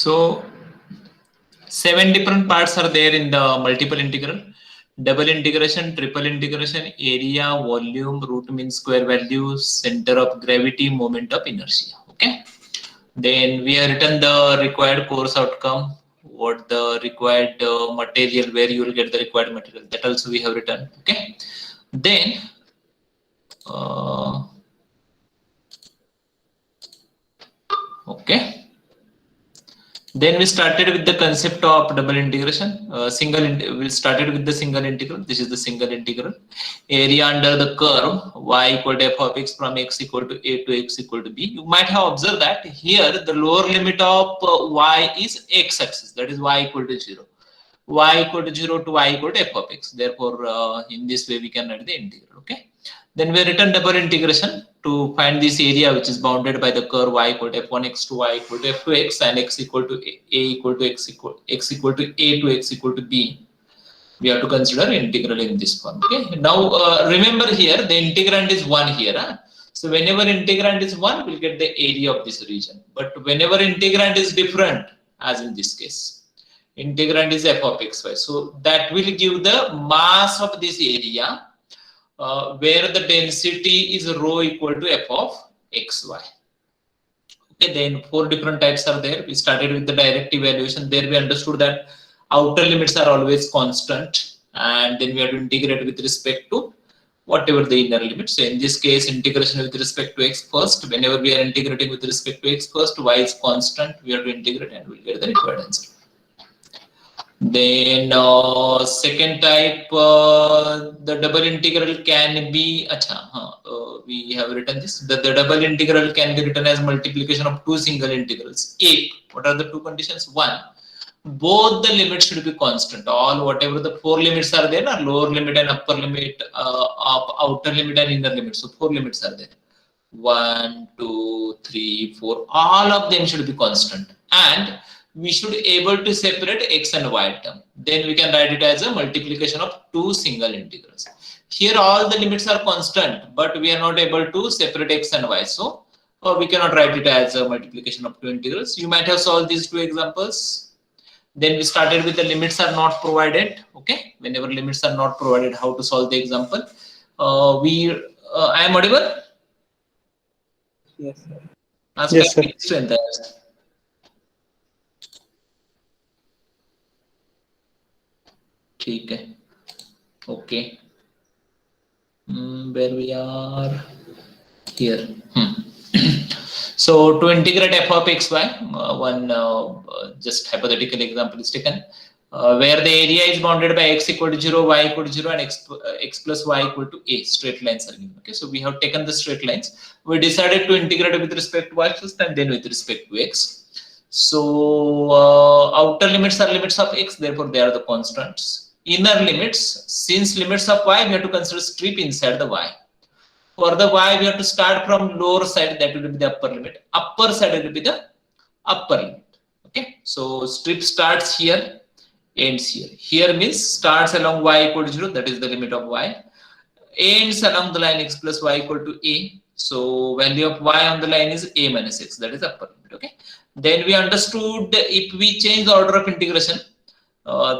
So 7 different parts are there in the multiple integral: double integration, triple integration, area, volume, root mean square value, center of gravity, moment of inertia. Okay, then we have written the required course outcome, what the required material, where you will get the required material, that also we have written. Okay, then okay, then we started with the concept of double integration. We started with the single integral. This is the single integral. Area under the curve y equal to f of x from x equal to a to x equal to b. You might have observed that here the lower limit of y is x axis, that is y equal to 0. Y equal to 0 to y equal to f of x. Therefore, in this way we can write the integral. Okay. Then we written double integration to find this area which is bounded by the curve y equal to f1x to y equal to f2x and x equal to a equal to x equal to a to x equal to b. We have to consider integral in this form. Okay. Now remember here the integrand is 1 here. So whenever integrand is 1, we'll get the area of this region. But whenever integrand is different, as in this case, integrand is f of xy. So that will give the mass of this area. Where the density is rho equal to f of xy. Okay, then 4 different types are there. We started with the direct evaluation. There we understood that outer limits are always constant, and then we have to integrate with respect to whatever the inner limits. So in this case, integration with respect to x first. Whenever we are integrating with respect to x first, y is constant. We have to integrate and we'll get the required answer. Then second type, the double integral can be, we have written this, the double integral can be written as multiplication of two single integrals. What are the two conditions? One, both the limits should be constant. All whatever the 4 limits are there are lower limit and upper limit, outer limit and inner limit. So 4 limits are there. 1, 2, 3, 4. All of them should be constant. And we should able to separate x and y term. Then we can write it as a multiplication of two single integrals. Here all the limits are constant, but we are not able to separate x and y. So we cannot write it as a multiplication of two integrals. You might have solved these two examples. Then we started with the limits are not provided. Okay, whenever limits are not provided, how to solve the example. I am audible? Yes, sir. Yes, sir. ठीक है. Okay. Where we are here. So to integrate f of xy, one just hypothetical example is taken, where the area is bounded by x equal to 0, y equal to 0, and x plus y equal to a. Straight lines are given. Okay, so we have taken the straight lines. We decided to integrate with respect to y first and then with respect to x. So outer limits are limits of x, therefore they are the constants. Inner limits, since limits of y, we have to consider strip inside the y. For the y, we have to start from lower side, that will be the upper limit. Upper side will be the upper limit. Okay, so strip starts here, ends here. Here means starts along y equal to 0, that is the limit of y. Ends along the line x plus y equal to a. So value of y on the line is a minus x, that is upper limit. Okay, then we understood if we change the order of integration,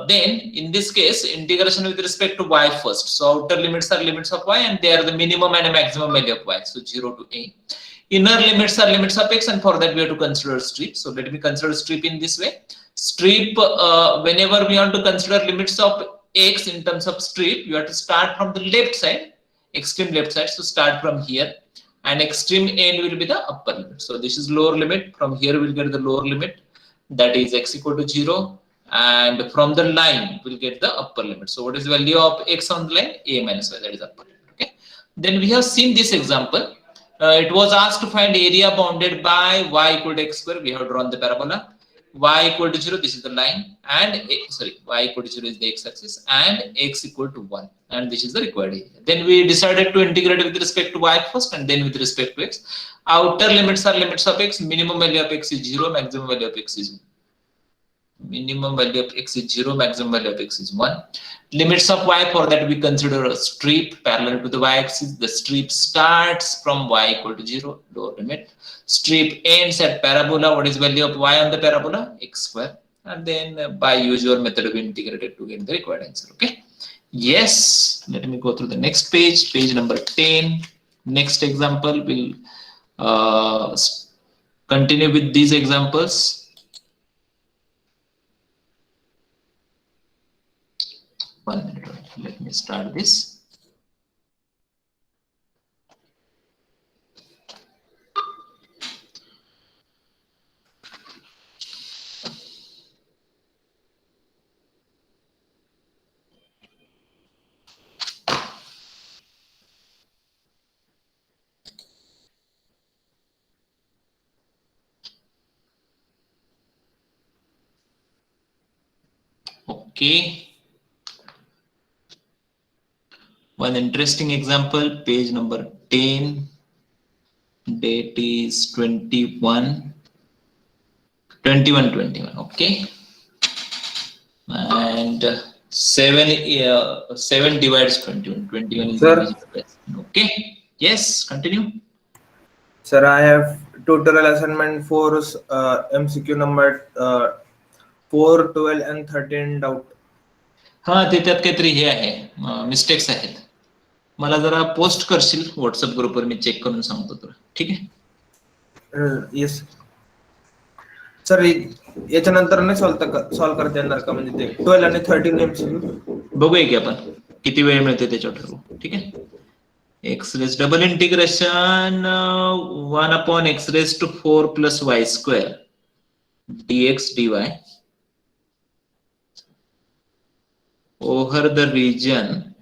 then in this case integration with respect to y first. So outer limits are limits of y and they are the minimum and maximum value of y. So 0 to a. Inner limits are limits of x, and for that we have to consider strip. So let me consider strip in this way. Strip, whenever we want to consider limits of x in terms of strip, you have to start from the left side, extreme left side. So start from here, and extreme end will be the upper limit. So this is lower limit. From here we'll get the lower limit, that is x equal to 0. And from the line we'll get the upper limit. So what is the value of x on the line? A minus y, that is upper limit. Okay, then we have seen this example. It was asked to find area bounded by y equal to x square. We have drawn the parabola. Y equal to 0, this is the line, and y equal to 0 is the x-axis, and x equal to 1, and this is the required area. Then we decided to integrate with respect to y first and then with respect to x. Outer limits are limits of x. Minimum value of x is 0, maximum value of x is 1. minimum value of x is 0, maximum value of x is 1. Limits of y, for that we consider a strip parallel to the y-axis. The strip starts from y equal to 0, lower limit. Strip ends at parabola. What is value of y on the parabola? X square. And then by usual method we integrated to get the required answer. Okay. Yes. Let me go through the next page, page number 10. Next example, we'll continue with these examples. One minute, let me start this. Okay. One interesting example, page number 10, date is 21, okay. And 7 divides 21, 21 is Sir? divisible. Okay, yes, continue. Sir, I have tutorial assignment for MCQ number 4, 12 and 13 doubt. हा ते त्यात काहीतरी हे आहे, mistakes आहेत. मला जरा post करशील WhatsApp ग्रुपवर, मी चेक करून सांगतो तुला. ठीक आहे. येस सर, याच्यानंतर नाही सॉल्व करता येणार का? म्हणजे ते 12 आणि 13 MCQ बघूया की आपण किती वेळ मिळते त्याच्यावर ठरवू. ठीक आहे. x raised double integration 1 upon x raised to 4 plus y square dx dy over the region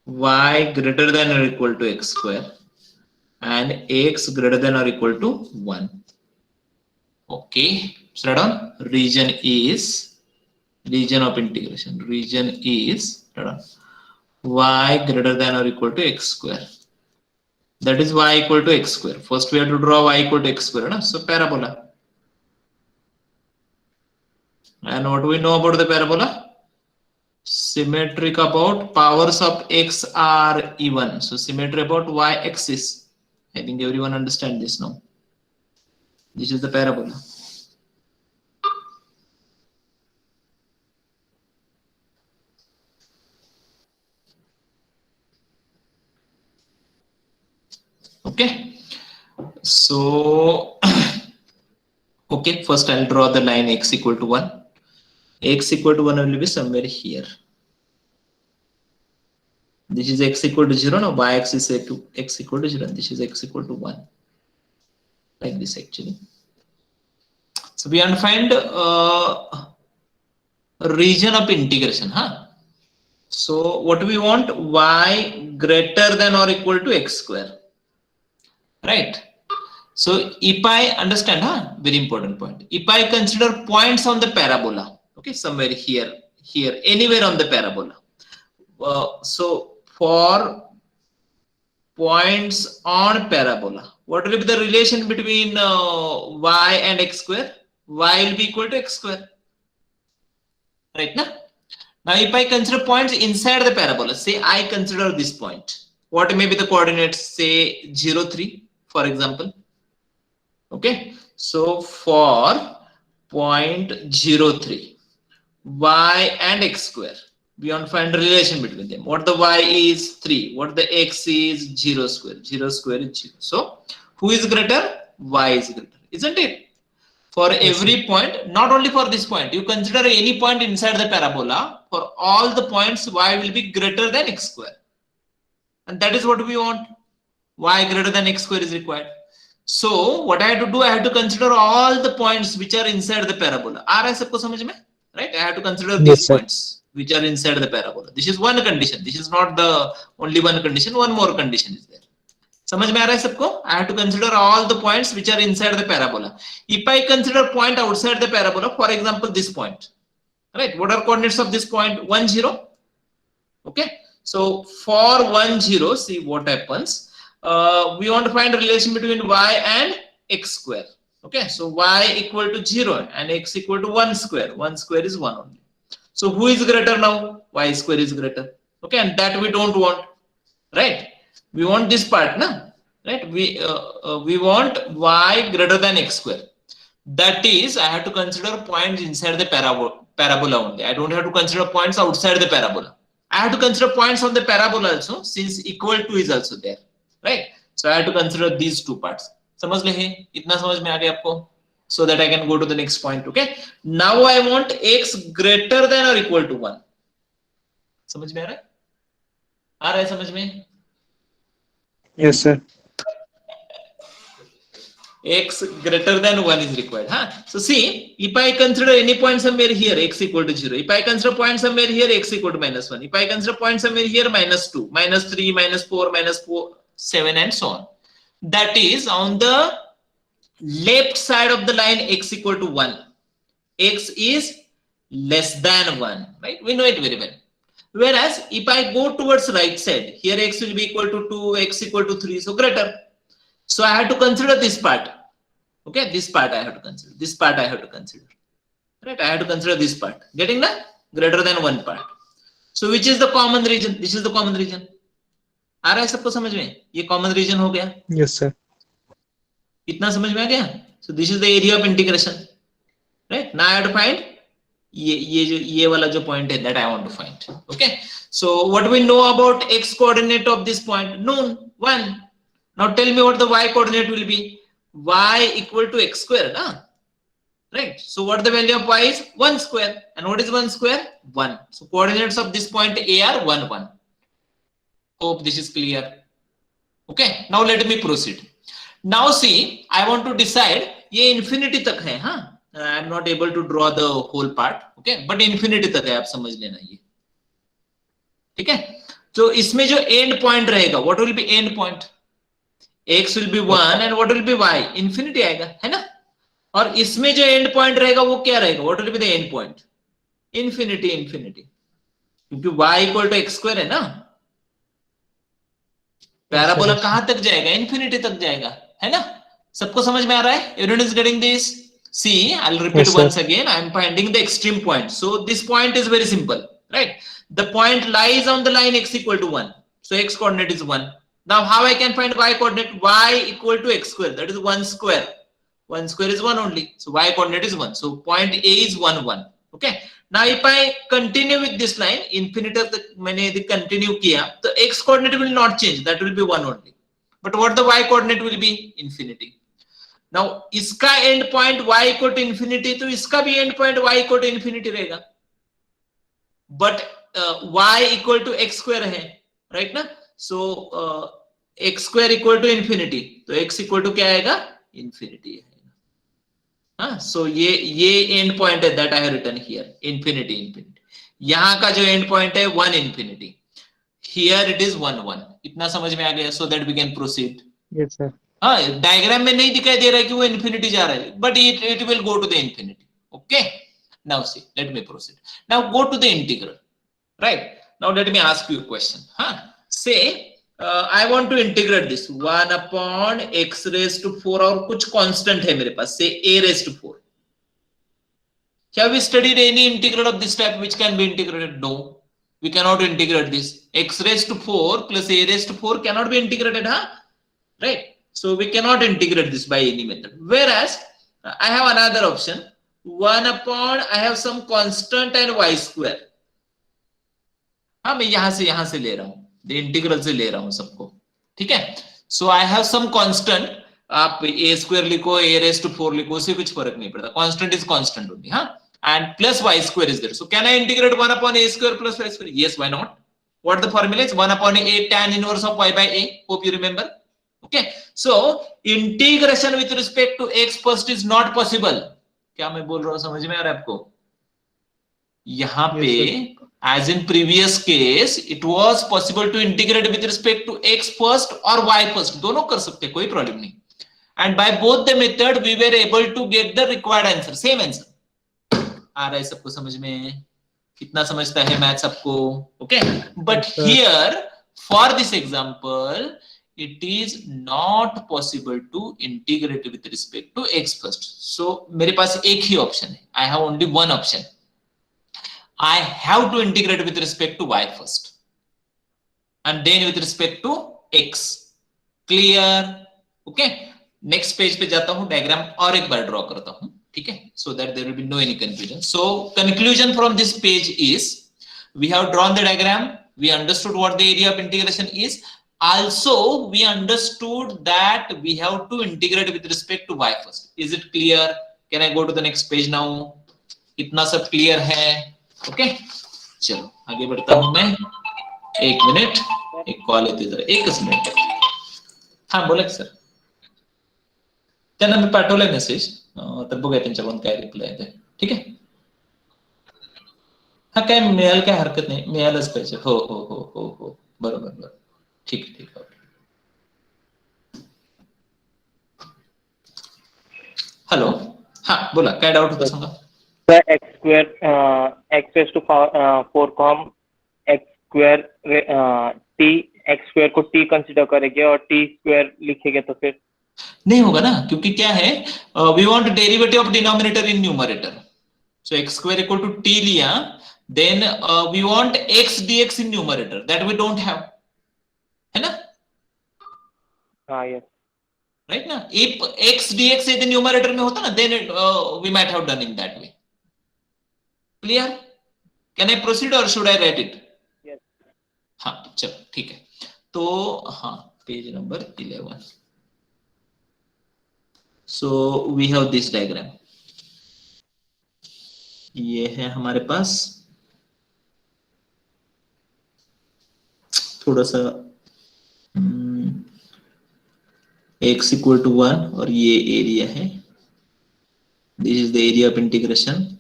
y greater than or equal to x square and x greater than or equal to 1. Okay, so write down region is, region of integration, region is write down y greater than or equal to x square. That is y equal to x square. First we have to draw y equal to x square, no? So parabola. And what do we know about the parabola? Symmetric about powers of x are even. So symmetry about y axis. I think everyone understand this now. This is the parabola. Okay. So, okay, first I'll draw the line x equal to 1. X equal to 1 will be somewhere here. This is x equal to 0. Now y axis is x equal to 0. This is x equal to 1. Like this actually. So we want to find region of integration. Huh? So what we want? Y greater than or equal to x square. Right? So if I understand, very important point. If I consider points on the parabola, okay, somewhere here, anywhere on the parabola. So for points on parabola, what will be the relation between y and x square? Y will be equal to x square. Right now? Now if I consider points inside the parabola, say I consider this point. What may be the coordinates? Say 0, 3, for example. Okay, so for point 0,3, y and x square, we want to find the relation between them. What the y is 3, what the x is 0 square. 0 square is 0. So who is greater? Y is greater, isn't it? For every point, not only for this point, you consider any point inside the parabola. For all the points, y will be greater than x square, and that is what we want. Y greater than x square is required. So what I have to do, I have to consider all the points which are inside the parabola. Aa raha hai sabko samajh mein? Right? I have to consider these points which are inside the parabola. This is one condition. This is not the only one condition. One more condition is there. समझ में आ रहा है सबको? I have to consider all the points which are inside the parabola. If I consider point outside the parabola, for example, this point, right? What are coordinates of this point? 1, 0. Okay. So for 1, 0, see what happens. We want to find a relation between y and x square. Okay, so y equal to 0 and x equal to 1 square. 1 square is 1 only. So who is greater now? Y square is greater. Okay, and that we don't want, right? We want this part, na? Right? We want y greater than x square. That is, I have to consider points inside the parabola only. I don't have to consider points outside the parabola. I have to consider points on the parabola also, since equal to is also there, right? So I have to consider these two parts. समझ ले हैं? इतना समझ में आ गया आपको? So that I can go to the next point. Okay. Now I want x greater than or equal to 1. समझ में आ रहा है? आ रहा है समझ में? Yes, sir. X greater than 1 is required. Huh? So see, if I consider any point somewhere here, x equal to 0. If I consider point somewhere here, x equal to -1. If I consider point somewhere here, -2, -3, -4, -4, 7 and so on. That is on the left side of the line x equal to 1. X is less than 1, right? We know it very well. Whereas if I go towards right side, here x will be equal to 2, x equal to 3, so greater. So I have to consider this part. Okay, this part I have to consider. This part I have to consider. Right? I have to consider this part. Getting that? Greater than 1 part. So which is the common region? This is the common region. आ रहा है सबको समझ में? ये common region हो गया. Yes, sir. इतना समझ में आ गया? So this is the area of integration. Right? Now I have to find ये वाला जो point है that I want to find. Okay. So what we know about x coordinate of this point? Known 1. Now tell me what the y coordinate will be. Y equal to x square, na? Right? So what the value of y is? 1 square. And what is 1 square? 1. So coordinates of this point A are 1, 1. Hope this is clear. Okay. Now let me proceed. Now see, I want to decide ये infinity तक है, हाँ? I am not able to draw the whole part. Okay. But infinity तक है, आप समझ लेना ये. ठीक है? तो इसमें जो end point रहेगा, what will be end point? X will be 1 and what will be y? Infinity आएगा, है ना? और इसमें जो end point रहेगा वो क्या रहेगा? What will be the end point? Infinity, infinity. क्योंकि y equal to x square है ना? पैराबोला कहां तक जाएगा? Infinity तक जाएगा, है ना? सबको समझ में आ रहा है? Everyone is getting this? See, I'll repeat once again. I am finding the extreme point. So this point is very simple, right? The point lies on the line x equal to 1. So x coordinate is 1. Now how I can find y coordinate? Y equal to x square. That is 1 square. 1 square is 1 only. So y coordinate is 1. So point A is 1, 1. Okay. Now if I continue with this line, infinity तक मैंने यदि continue किया, तो x coordinate will not change. That will be 1 only. But what the y coordinate will be? Infinity. Now इसका end point y equal to infinity, तो इसका भी end point y equal to infinity रहेगा. But y equal to x square है, right ना? So x square equal to infinity. तो x equal to क्या आएगा? Infinity है. हाँ, so ये end point है that I have written here. Infinity, infinity. यहाँ का जो end point है 1 infinity. Here it is 1, 1. इतना समझ में आ गया? So that we can proceed. Yes, sir. हाँ, डायग्राम में नहीं दिखाई दे रहा है कि वो infinity जा रहा है, but it will go to the infinity. Okay. Now see, let me proceed. Now go to the integral. Right. Now let me ask you a question. Huh? Say I want to integrate this 1 upon x raised to 4 और कुछ constant है मेरे पास, say a raised to 4. Have we studied any integral of this type which can be integrated? No, we cannot integrate this. X raised to 4 plus a raised to 4 cannot be integrated, huh? Right? So we cannot integrate this by any method. Whereas I have another option. 1 upon I have some constant and y square. हाँ, मैं यहाँ से ले रहा हूँ, the integral से ले रहा हूँ सबको, ठीक है? So I have some constant. आप a square लिखो, a raised to 4 लिखो, उससे कुछ फर्क नहीं पड़ता. Constant is constant only, हाँ? And plus y square is there. So can I integrate 1 upon a square plus y square? Yes, why not? What the formula is? 1 upon a tan inverse of y by a. Hope you remember. Okay. So integration with respect to x first is not possible. क्या मैं बोल रहा हूँ समझ में आ रहा है आपको? यहाँ पे as in previous case it was possible to integrate with respect to x first or y first. दोनों कर सकते, कोई प्रॉब्लम नहीं. And by both the method we were able to get the required answer, same answer. आ रहा है सबको समझ में? कितना समझता है मैथ सबको? Okay. But here for this example it is not possible to integrate with respect to x first. So मेरे पास एक ही option है. I have only one option. I have to integrate with respect to y first, and then with respect to x. Clear? Okay. Next page पे जाता हूँ, diagram और एक बार draw करता हूँ, ठीक है? So that there will be no any confusion. So conclusion from this page is, we have drawn the diagram, we understood what the area of integration is. Also, we understood that we have to integrate with respect to y first. Is it clear? Can I go to the next page now? इतना सब clear है? Okay? चलो आगे बढ़ता हूँ मैं. एक minute, एक कॉल येते जरा, एकच मिनिट. हाँ बोला सर. त्यांना मी पाठवलाय मेसेज, तर बघूया त्यांच्याकडून काय रिप्लाय येते. ठीक आहे. हा काय मिळाल, काय हरकत नाही, मिळालंच पाहिजे. हो हो हो हो हो बरोबर बरोबर. ठीक ठीक आहे. हॅलो, हा बोला, काय डाऊट होता सांगा. Sir, x square x raised to 4 com x square t x square को t कंसिडर करेंगे और t square लिखेंगे तो फिर नहीं होगा ना, क्योंकि क्या है, we want derivative of denominator in numerator. So x square equal to t लिया, then we want x dx in numerator, that we don't have, है ना? हाँ यस राइट ना. इफ x dx यदि न्यूमरेटर में होता ना, then we might have done in that way. Clear? Can I proceed और should I write it? Yes हाँ चलो ठीक है. तो हाँ, page number 11. So we have this diagram. ये है हमारे पास, थोड़ा सा x इक्वल टू 1 और ये एरिया है. This is the area of integration.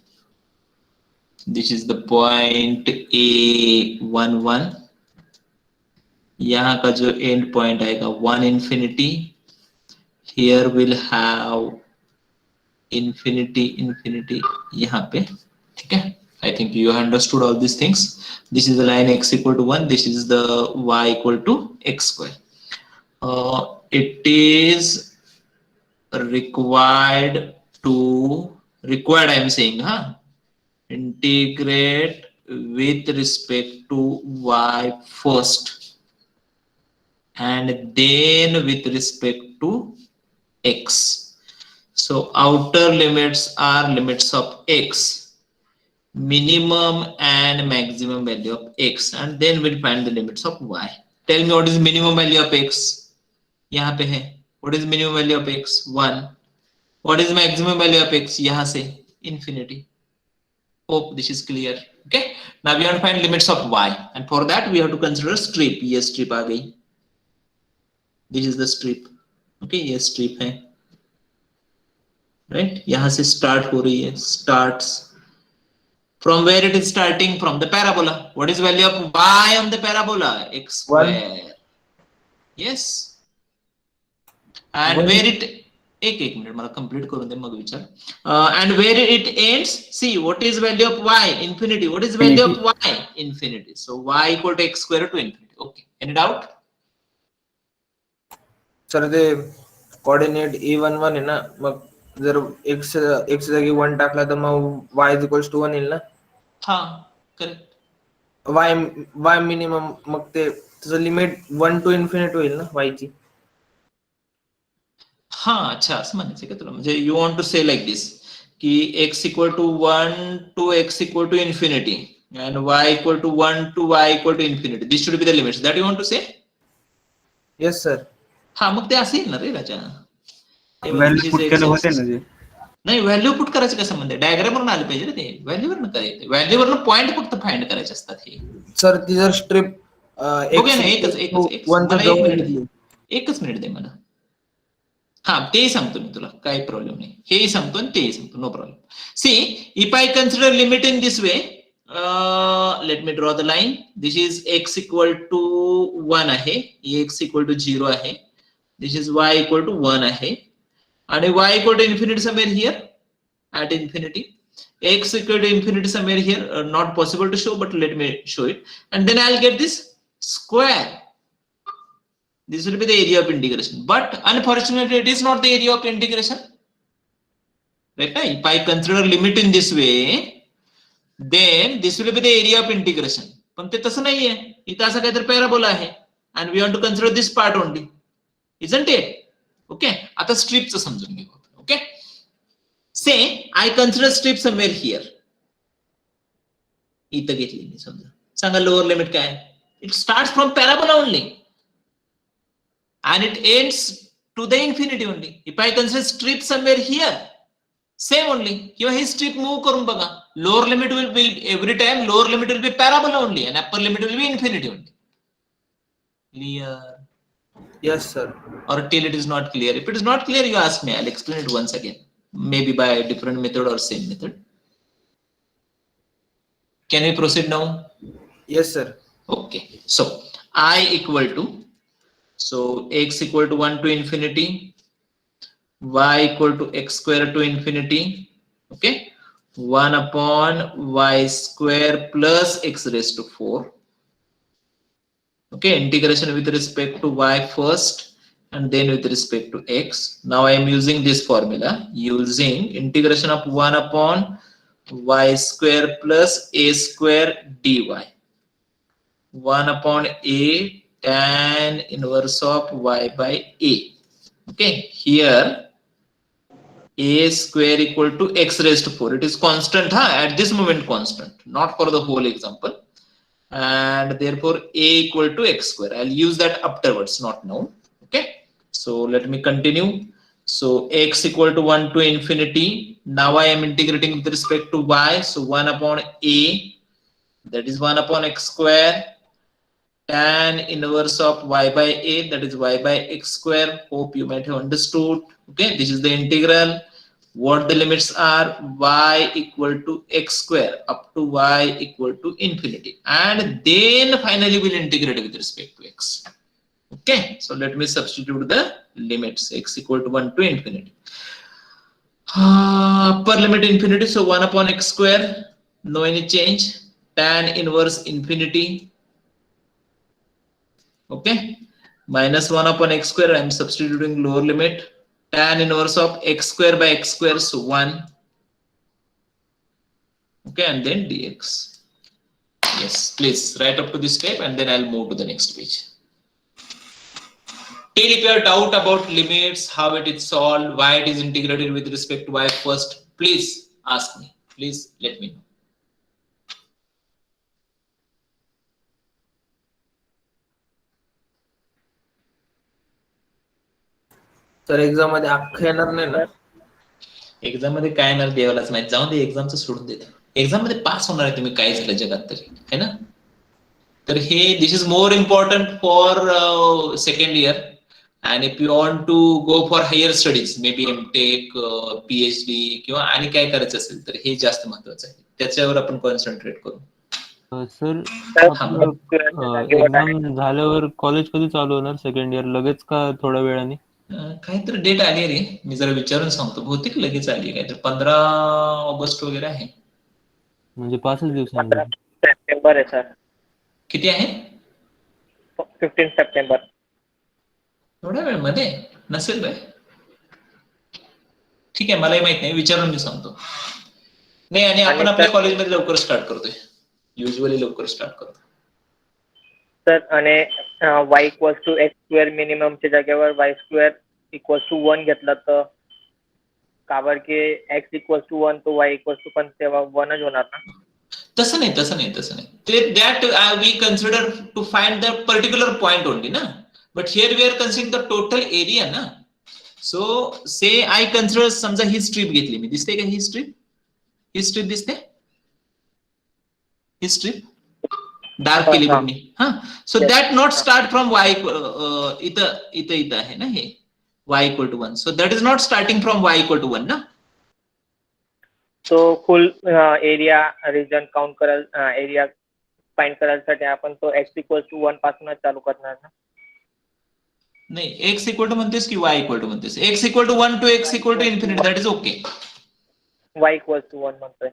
This is the point A11. यहाँ का जो एंड पॉइंट आएगा 1 infinity. Here will have infinity यहाँ पे, ठीक है? I think you understood all these things. This is the line x equal to 1. This is the y equal to x square. It is required I am saying, integrate with respect to y first, and then with respect to x. So outer limits are limits of x, minimum and maximum value of x, and then we'll find the limits of y. Tell me what is minimum value of x? यहाँ पे है. What is minimum value of x? 1. What is maximum value of x? यहाँ से infinity. Hope this is clear. Okay. Now we have to find limits of y, and for that we have to consider strip. ये strip आ गई. This is the strip. Okay, ये strip है. Right, यहाँ से start हो रही है, starts. From where it is starting? From the parabola. What is value of y on the parabola? X square. Yes. And where it, एक minute मला complete करून दे मग विचार. And where it ends? See, what is value of y? Infinity. What is value of y? Infinity. So y equal to x square to infinity. Okay. Any doubt? Sir ते coordinate A11 आहे ना, मग जर x जागी 1 टाकला तर मग y equals to 1 येईल ना. हाँ करेक्ट. y मिनिमम मग ते त्याचं लिमिट 1 टू इन्फिनिटी होईल ना y ची. हाँ अच्छा, असं म्हणायचं का तुला? म्हणजे you want to say like this की x equal to 1 to x equal to infinity and y equal to 1 to y equal to infinity. This should be the limits. That you want to say? Yes sir. हाँ मग ते असेल ना रे राजा. Value put केलं होते ना ते. नाही, व्हॅल्यू पुट करायचं काय संबंध आहे? डायग्राम वरून आले पाहिजे रे ते. व्हॅल्यू वरून काय येते? व्हॅल्यू वरून पॉइंट फक्त फाइंड करायचे असतात हे. सर ती जर स्ट्रिप बघूया ना, एकच मिनिट दे मला. हा तेही सांगतो मी तुला, काही प्रॉब्लेम नाही. हेही सांगतो आणि तेही सांगतो, no problem. See, if I consider limit in this way, let me draw the line. This is x equal to 1 आहे, x इक्वल टू 0 आहे. This is y equal to 1 आहे, and y equal to infinity somewhere here at infinity. X equal to infinity somewhere here, not possible to show, but let me show it. And then I'll get this square. This will be the area of integration. But unfortunately, it is not the area of integration. Right? If I consider limit in this way, then this will be the area of integration. पण ते तसं नाहीये. इथं असं काहीतरी parabola आहे. And we want to consider this part only. Isn't it? Okay. आता स्ट्रिपचं समजून घेऊ. Okay. Say I consider strip somewhere here. इथं घेतली मी समजा. सांगा लोअर लिमिट काय? It starts from parabola only. And it ends to the infinity only. If I consider strip somewhere here, same only. किंवा हे strip move करून बघा. Lower limit will be every time. Lower limit will be parabola only, and upper limit will be infinity only. Clear? Yes, sir. Or till it is not clear. If it is not clear, you ask me. I'll explain it once again. Maybe by a different method or same method. Can we proceed now? Yes, sir. Okay. So I equal to, so x equal to 1 to infinity, y equal to x square to infinity. Okay. 1 upon y square plus x raised to 4. Okay. Integration with respect to y first and then with respect to x. Now I am using this formula, using integration of 1 upon y square plus a square dy. 1 upon a tan inverse of y by a. Okay, here a square equal to x raised to 4. It is constant, at this moment constant, not for the whole example. And therefore a equal to x square. I'll use that afterwards, not now. Okay, so let me continue. So x equal to 1 to infinity. Now I am integrating with respect to y. So 1 upon a, that is 1 upon x square, tan inverse of y by a, that is y by x square. Hope you might have understood. Okay, this is the integral. What the limits are? Y equal to x square up to y equal to infinity, and then finally we'll integrate with respect to x. Okay, so let me substitute the limits. X equal to 1 to infinity. Upper limit infinity, so 1 upon x square, no any change. Tan inverse infinity. Okay, minus 1 upon x square, I am substituting lower limit. Tan inverse of x square by x square, so 1. Okay, and then dx. Yes, please write up to this step and then I'll move to the next page. Till if you have doubt about limits, how it is solved, why it is integrated with respect to y first, please ask me. Please let me know. Sir exam मध्ये अख्खं येणार नाही ना? Exam मध्ये काय येणार देवालाच माहित. जाऊन दे, एक्झामचं सोडून देत. एक्झाम मध्ये पास होणार आहे तुम्ही, काय झालं जगात तरी, है ना? तर हे this is more important for second year. And if you want to go for higher studies, maybe MTech, PhD किंवा आणि काय करायचं असेल तर हे जास्त महत्वाचं आहे. त्याच्यावर आपण कॉन्सन्ट्रेट करू. सर एक्झाम झाल्यावर कॉलेज कधी चालू होणार? सेकंड इयर लगेच का थोड्या वेळाने? काहीतरी डेट आली रे, मी जरा विचारून सांगतो. बहुतेक लगेच आली, काहीतरी 15 ऑगस्ट वगैरे आहे. म्हणजे 5 दिवसांनी. सप्टेंबर आहे सर. किती आहे? 15 सप्टेंबर. थोड्या वेळ मध्ये नसेल बाय. ठीक आहे, मलाही माहित नाही, विचारून मी सांगतो. नाही, आणि आपण आपल्या कॉलेजमध्ये लवकर स्टार्ट करतोय, युजली लवकर स्टार्ट करतो. सर आणि y equals to x square मिनिममच्या जागेवर y स्क्वेअर इक्वल्स टू 1 घेतला तर का बरं की x इक्वल्स टू 1 तो y इक्वल्स टू पण तेव्हा 1च होणार ना? तसं नाही. ते that we consider to find the particular point only ना. But here we are considering the total area ना. So say I consider, समजा ही स्ट्रीप घेतली मी, दिसते का ही स्ट्रीप? ही स्ट्रीप दिसते? ही स्ट्रीप डार्क केली मी. हा, so that not start from y इथं आहे ना हे y equal to 1. So that is not starting from y equal to 1 ना. So full area region count करायला, एरिया फाइंड करायसाठी आपण तो x इक्वल टू 1 पासूनच चालू करणार ना? नाही, x इक्वल टू म्हणतेस की y इक्वल टू म्हणतेस? x equal to 1 to x equal to infinity, that is okay. y equal to 1 म्हणतोय.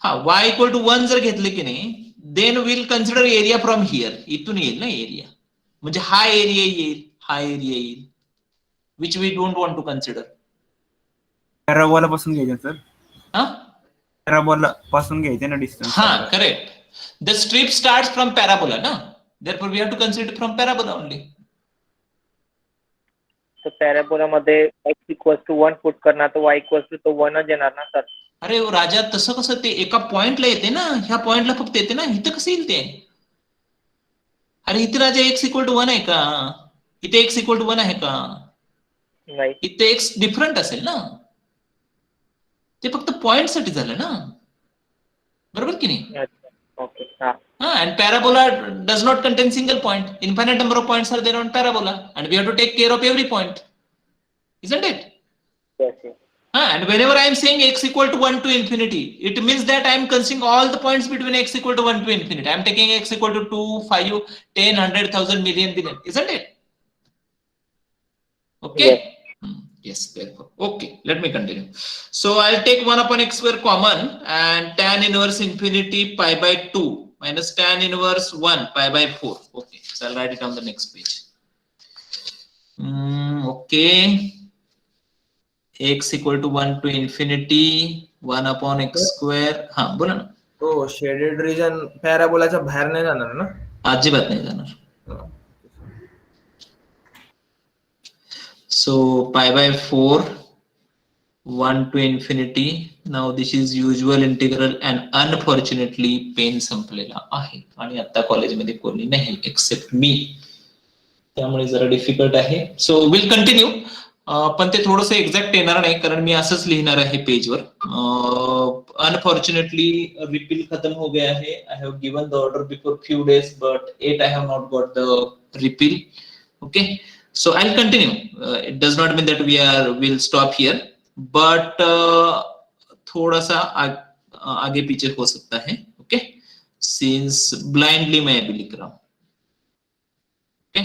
हा, y इक्वल टू 1 जर घेतले की नाही, then will consider area from here. इथून येईल ना एरिया. म्हणजे हा एरिया येईल, हा एरिया येईल, which we don't want to consider. Parabola पासून घ्यायचे सर, हा पॅराबोला पासून घ्यायचे ना डिस्टन्स. हा correct. The strip starts from parabola ना, therefore we have to consider it from parabola only. तर पॅराबोला मध्ये x इक्वल्स टू 1 पुट करणार तर y इक्वल्स टू तो 1च येणार ना सर. अरे राजा तसं कसं, ते एका पॉइंटला येते ना, ह्या पॉइंटला फक्त येते ना, इथं कसं येईल ते? अरे इथे राजा x इक्वल टू 1 आहे का? इथे x इक्वल टू 1 आहे का? नाही. इथे x डिफरंट असेल ना, ते फक्त पॉइंट साठी झालं ना, बरोबर की नाही? अच्छा, ओके. हा. And parabola does not contain single point. Infinite number of points are there on parabola, and we have to take care of every point, isn't it? Yes, yes. And whenever I am saying x equal to 1 to infinity, it means that I am considering all the points between x equal to 1 to infinity. I am taking x equal to 2, 5, 10, 100,000, million, billion, isn't it? Okay. Yes. Yes, therefore. Okay, let me continue. So I'll take 1 upon x square common, and tan inverse infinity pi by 2 minus tan inverse 1 pi by 4. Okay, so I'll write it on the next page. Okay. x equal to 1 to infinity 1 upon x square. हा बोला ना. तो shaded region पॅराबोलाच्या बाहेर नाही जाणार ना? अजिबात नाही जाणार. So pi by 4 1 to infinity. Now this is usual integral, and unfortunately pen संपलेला आहे आणि आता कॉलेजमध्ये कोणी नाही एक्सेप्ट मी, त्यामुळे जरा डिफिकल्ट आहे. सो विल कंटिन्यू, पण ते थोडंसं एक्झॅक्ट येणार नाही कारण मी असंच लिहिणार आहे पेजवर. अनफॉर्च्युनेटली रिपील खत्म हो गया है. I have given the order before few days, but 8 I have not got the repeal. Okay, so I'll continue. It does not mean that we'll stop here, but थोड़ा सा आगे पीछे हो सकता है. Okay, since blindly मैं भी लिख रहा हूं. Okay,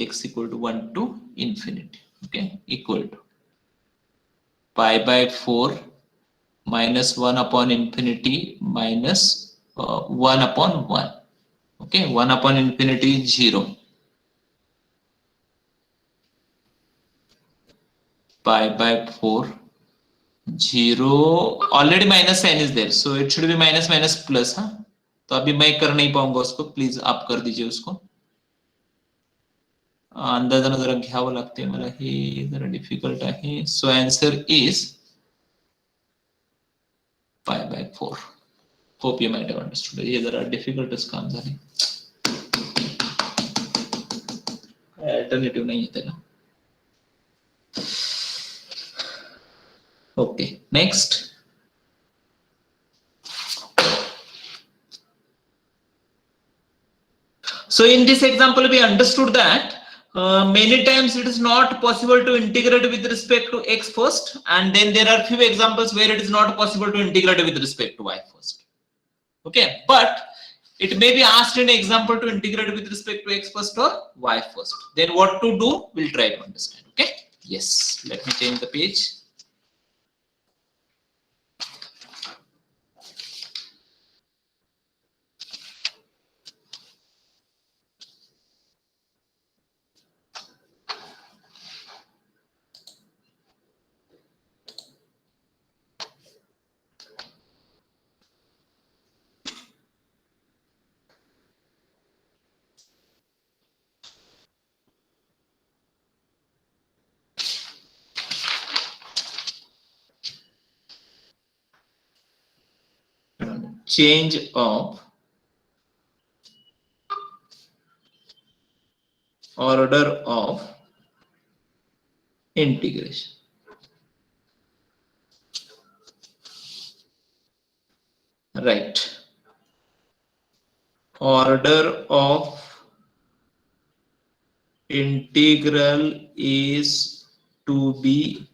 x equal to 1 to infinity. Okay, equal to pi by 4 minus 1 upon infinity minus 1 upon 1. Okay, 1 upon infinity 0. Pi by 4 0, already minus sign is there, so it should be minus minus plus. हाँ, तो अभी मैं कर नहीं पाऊंगा उसको, please आप कर दीजिए उसको. अंदाजानं जरा घ्यावं लागते मला, हे जरा डिफिकल्ट आहे. So answer is pi by 4. Hope you might have understood. हे जरा डिफिकल्टच काम झाले, अल्टरनेटिव्ह नाही त्याला. Okay, next. So in this example, we understood that many times it is not possible to integrate with respect to x first, and then there are few examples where it is not possible to integrate with respect to y first. Okay, but it may be asked in an example to integrate with respect to x first or y first. Then what to do, we'll try to understand. Okay, yes, let me change the page. Change of order of integration. Right. Order of integral is to be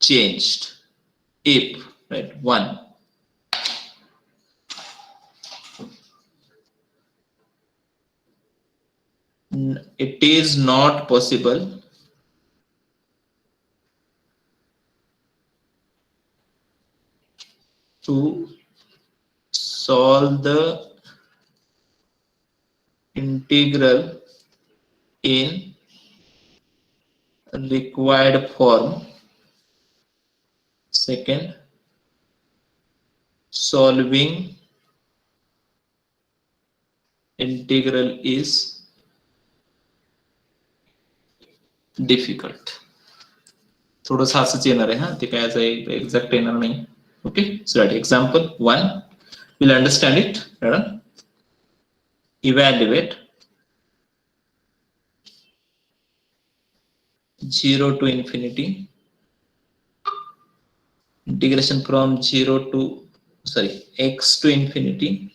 changed if, right, 1. It is not possible to solve the integral in required form. Second, solving integral is difficult. थोडंसं असंच येणार आहे हा, ते काय exact येणार नाही. Okay, so example 1, we'll understand it. Evaluate 0 to infinity, integration from 0 to x to infinity,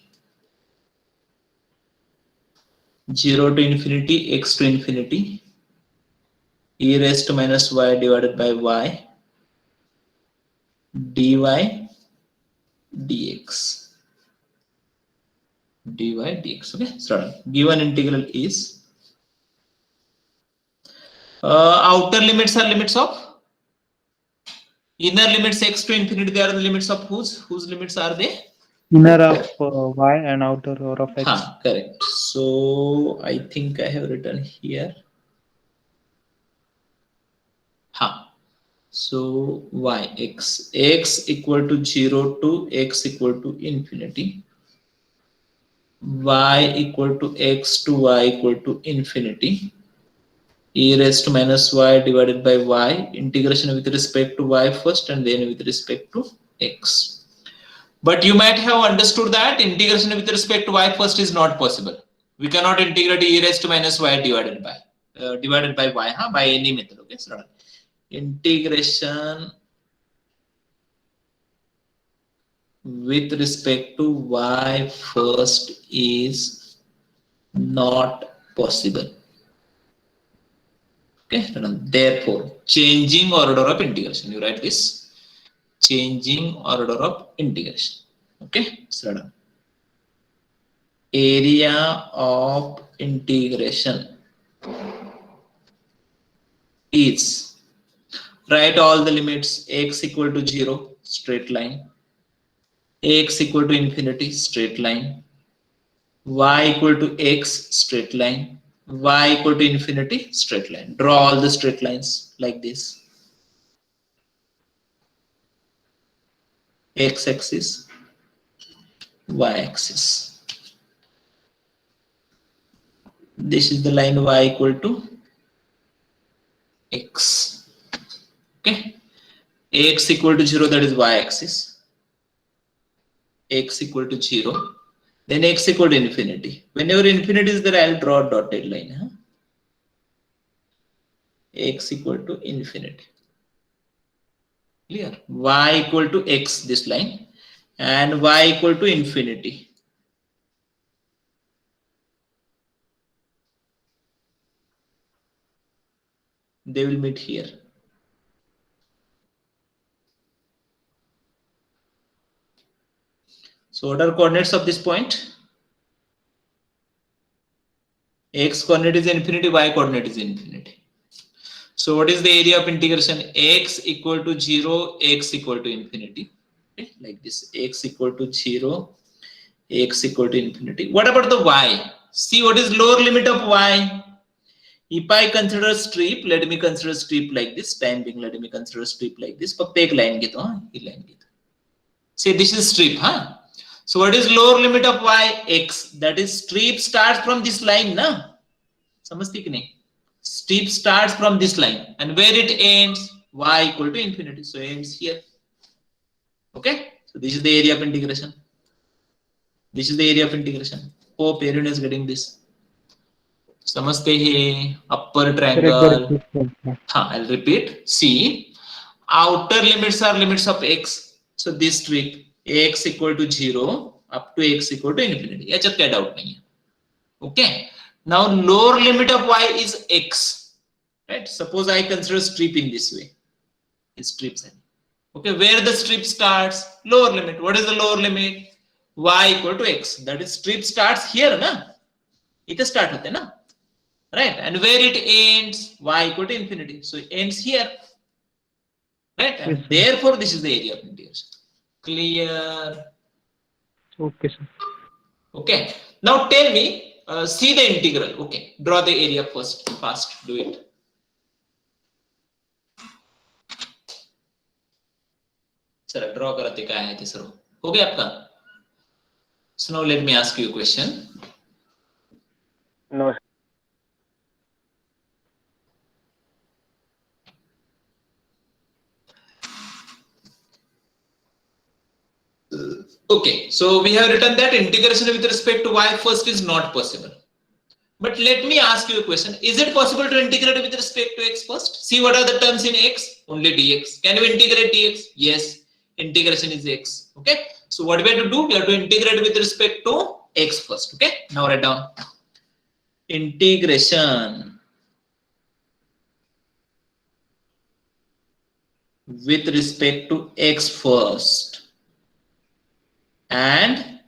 0 to infinity, x to infinity, e raised to minus y divided by y, dy dx, dy dx. Okay, start. Given integral is outer limits are limits of inner limits x to infinity. They are the limits of whose limits are they? Inner of y and outer of x. Correct. So I think I have written here. So y x equal to 0 to x equal to infinity, y equal to x to y equal to infinity, e raised to minus y divided by y, integration with respect to y first and then with respect to x. But you might have understood that integration with respect to y first is not possible. We cannot integrate e raised to minus y divided by y by any method. Okay, so integration with respect to y first is not possible. Okay, therefore changing order of integration, you write this, changing order of integration. Okay, so area of integration is, write all the limits, x equal to 0, straight line, x equal to infinity, straight line, y equal to x, straight line, y equal to infinity, straight line. Draw all the straight lines like this. X axis, y axis. This is the line y equal to x. Okay, x equal to 0, that is y axis, x equal to 0, then x equal to infinity. Whenever infinity is there, I'll draw a dotted line. X equal to infinity. Clear? Y equal to x, this line, and y equal to infinity. They will meet here. So what are coordinates of this point? X coordinate is infinity, y coordinate is infinity. So what is the area of integration? X equal to 0, x equal to infinity. Okay, like this, x equal to 0, x equal to infinity. What about the y? See, what is lower limit of y? If I consider strip, let me consider strip like this. Time being, let me consider strip like this. But take line line. Say this is strip, So what is lower limit of y? X. That is strip starts from this line, na? Samajhte ki nahi? Strip starts from this line, and where it ends, y equal to infinity. So ends here. Okay. So this is the area of integration. This is the area of integration. Hope everyone is getting this. समझते हैं upper triangle. I'll repeat. See, outer limits are limits of x. So this trick, x equal to 0 up to x equal to infinity. याच्यात काय doubt नहीं है. Okay. Now lower limit of y is x. Right? Suppose I consider strip in this way. Strip sign. Okay. Where the strip starts? Lower limit. What is the lower limit? Y equal to x. That is strip starts here, na? इथे start होते ना? Right, and where it ends, y equal to infinity. So it ends here. Right, and therefore this is the area of integration. Clear? Okay, sir. Okay. Now tell me, see the integral. Okay, draw the area first. Fast, do it. चला draw करते काय आहे ते सर्व हो गया आपका. So now let me ask you a question. No. Okay, so we have written that integration with respect to y first is not possible. But let me ask you a question. Is it possible to integrate with respect to x first? See what are the terms in x? Only dx. Can we integrate dx? Yes. Integration is x. Okay. So what we have to do? We have to integrate with respect to x first. Okay. Now write down. Integration with respect to x first. And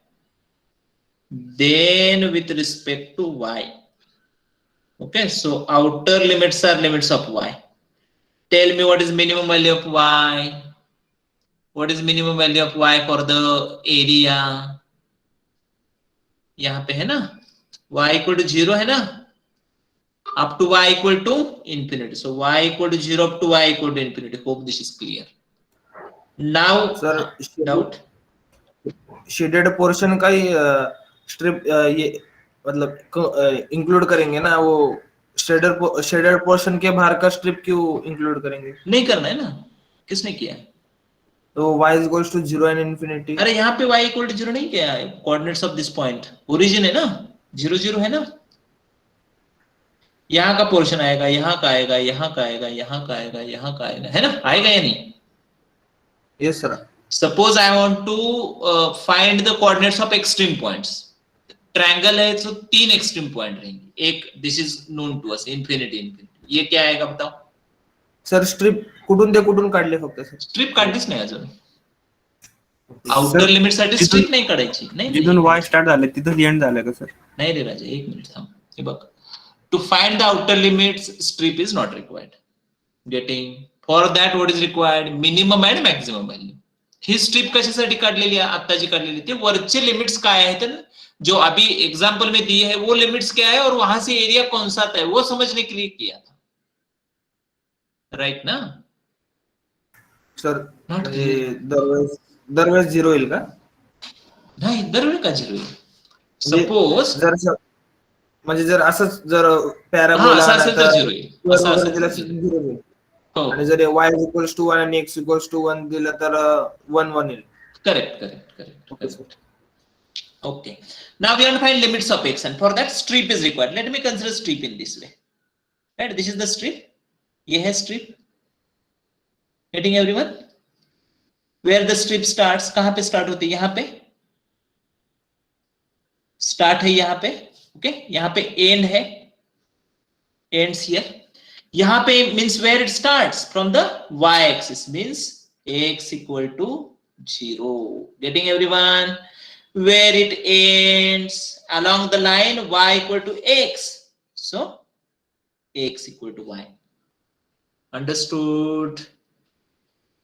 then with respect to y. Okay, so outer limits are limits of y. Tell me what is minimum value of y. What is minimum value of y for the area? यहाँ पे है ना y equal to 0 है ना up to y equal to infinity. So y equal to 0 up to y equal to infinity. Hope this is clear. Now, Sir, doubt? Shaded portion का ही strip ये मतलब include करेंगे ना वो शेडेड पोर्शन के बाहर का स्ट्रिप क्यों इंक्लूड करेंगे? नहीं करना है ना. किसने किया? तो y is equals to 0 and infinity. अरे यहाँ पे y equal to 0 नहीं किया है. Coordinates of this point origin है ना 0 0 है ना. यहाँ का पोर्शन आएगा, यहाँ का आएगा, यहाँ का आएगा, यहाँ का आएगा, यहाँ का आएगा, है ना? आएगा या नहीं? Yes sir. Suppose I want to find the coordinates of extreme points. Triangle है तो 3 एक्सट्रीम पॉइंट रहेंगे. एक this is known to us infinity infinity. ये क्या आएगा बताओ? सर स्ट्रिप कुठून ते कुठून काढले फक्त सर? स्ट्रिप काढलीच नाही अजून. आउटर लिमिट साठी स्ट्रिप नाही काढायची. नाही जिथून y स्टार्ट झालं तिथं एंड झालं का सर? नाही रे राजा, एक मिनिट थांब. हे बघ, to find the outer limits strip is not required. Getting for that what is required? Minimum and maximum value. ही स्ट्रिप कशासाठी काढलेली आहे? आत्ताची काढलेली. ते वरचे लिमिट्स काय आहेत जो अभी एग्जाम्पल में दिए है वो लिमिट्स क्या है और वहां से एरिया कौन सा आता है वो समझने के लिए किया था. राइट ना सर? दरवेळेस 0 येईल का? नाही, दरवेळी का 0 येईल? सपोज जर म्हणजे जर असंच जर पॅराबोला असेल तर 0 येईल. असं असेल तर 0 0 येईल. हो, आणि जर y इक्वल्स टू 1 आणि x इक्वल्स टू 1 दिलं तर 1 1 येईल. Correct correct correct. Okay. Now we want to find limits of x, and for that strip is required. Let me consider strip in this way. Right? This is the strip. ये है strip. Getting everyone? Where the strip starts? कहाँ पे start होती है? यहाँ पे. Start है यहाँ पे. Okay? यहाँ पे end है. Ends here. यहाँ पे means where it starts from the y-axis means x equal to 0. Getting everyone? Where it ends along the line y equal to x. So x equal to y. Understood?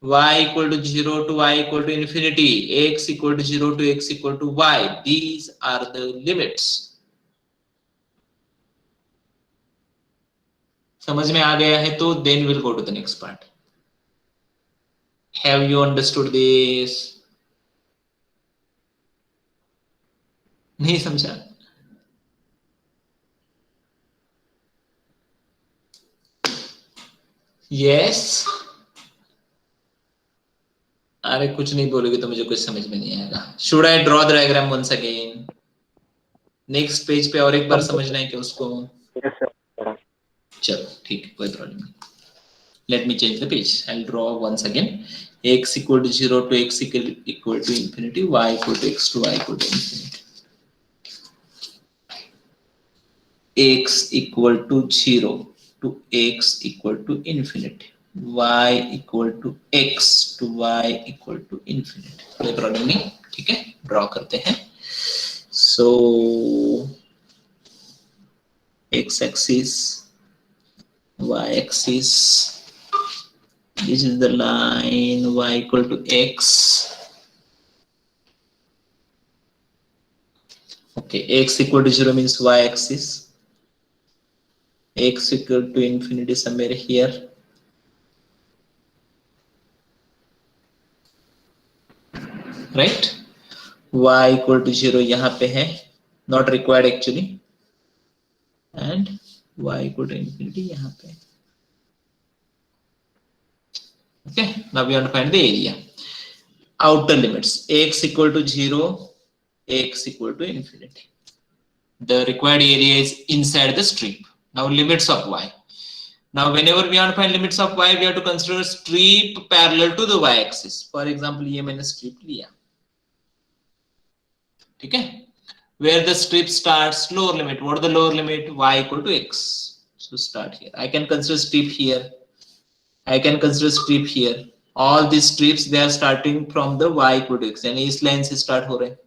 Y equal to 0 to y equal to infinity. X equal to 0 to x equal to y. These are the limits. समझ में आ गया है तो then we'll go to the next part. Have you understood this? नहीं समझा? Yes. अरे कुछ नहीं बोलोगे तो मुझे कुछ समझ में नहीं आएगा. Should I draw the diagram once again? Next page पे और एक बार समझना है क्या उसको? Yes sir. चलो ठीक है, कोई प्रॉब्लम नहीं. Let me change the page. I'll draw once again. X equal to 0 to x equal to infinity. Y equal to x to y equal to infinity. X equal to 0 to x equal to infinity. Y equal to x to y equal to infinity. कोई problem नहीं. ठीक है, draw करते हैं. So x axis, y axis. This is the line y equal to x. Okay, x equal to 0 means y axis. X equal to infinity somewhere here. Right? Y equal to 0 यहाँ पे है, not required actually. And y equal to infinity यहाँ पे. Okay, now we want to find the area. Outer limits, x equal to 0, x equal to infinity. The required area is inside the strip. Now limits of y. Now whenever we want to find limits of y, we have to consider a strip parallel to the y axis. For example, ये मैंने strip लिया. ठीक है? Where the strip starts, lower limit. What is the lower limit? Y equal to x. So start here. I can consider strip here. I can consider strip here. All these strips, they are starting from the y equal to x. And इस line से start हो रहे हैं.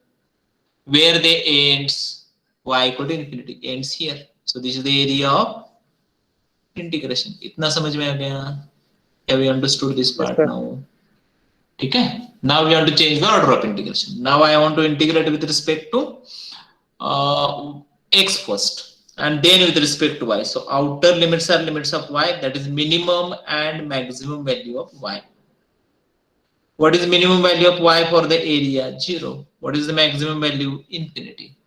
Where they ends, y equal to infinity, ends here. So this is the area of integration. इतना समझ में आ गया? Have we understood this part now? ठीक है? Now we want to change the order of integration. Now I want to integrate with respect to x first, and then with respect to y. So outer limits are limits of y, that is minimum and maximum value of y. What is the minimum value of y for the area? 0. What is the maximum value? Infinity.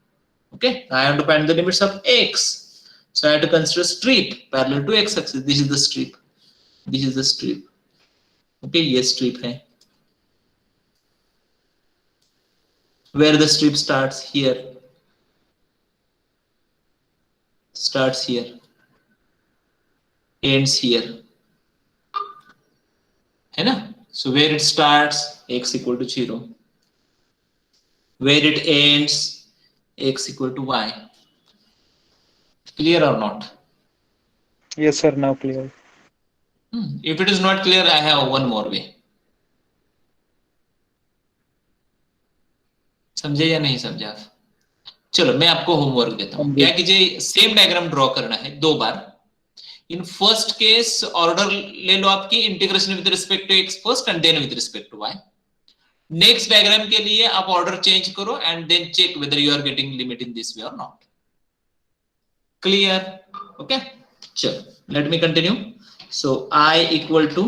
Okay, I have to find the limits of x. So I have to consider strip parallel to x axis. This is the strip. This is the strip. Okay, yes, strip hai. Where the strip starts here. Starts here. Ends here. है ना? So where it starts, x equal to 0. Where it ends, x equal to y. Clear or not? Yes, sir. Now clear. If it is not clear, I have one more way. समझे या नहीं समझे आप? चलो मैं आपको homework देता हूँ. क्या कीजिए, सेम डायग्राम ड्रॉ करना है 2 बार. इन फर्स्ट केस ऑर्डर ले लो आपकी, integration with respect to x first and then with respect to y. Next diagram के लिए आप ऑर्डर चेंज करो and then check whether you are getting limit in this way और not. Clear? Okay, चलो let me continue. So I equal to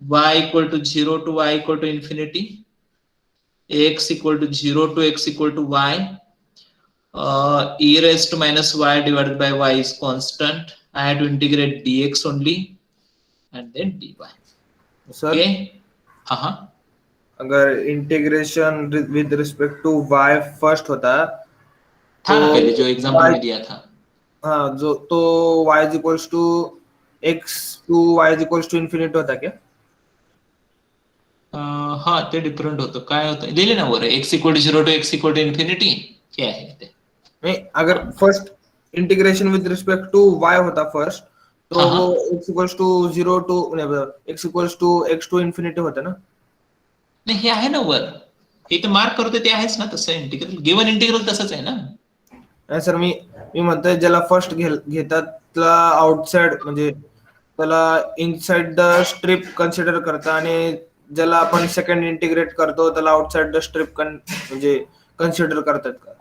y equal to 0 to y equal to infinity, x equal to 0 to x equal to y, e raised to minus y divided by y is constant. I had to integrate dx only and then dy. Sir Okay? हाँ. अगर integration with respect to y first होता था ना तो पहले जो example में दिया था. हाँ, जो तो y is equals to x to y is equals to infinity होता क्या? हा, ते डिफरंट होतं. काय होतं लिहिले ना वर, x equal to 0 to x equal to infinity. क्या आहे ते? नहीं, अगर first integration with respect to y होता फर्स्ट तो वो x equals to 0 to x equals to x to infinity होता ना? नाही, हे आहे ना वर, हे तर मार्क करतो ते आहेच ना. तसं इंटिग्रल, गिवन इंटिग्रल तसंच आहे ना. नाही सर, मी म्हणतोय ज्याला फर्स्ट घेतात त्याला आउटसाइड म्हणजे त्याला इनसाइड द स्ट्रिप कन्सिडर करता, आणि ज्याला आपण सेकंड इंटिग्रेट करतो त्याला आउटसाइड द स्ट्रिप म्हणजे कन्सिडर करतात का?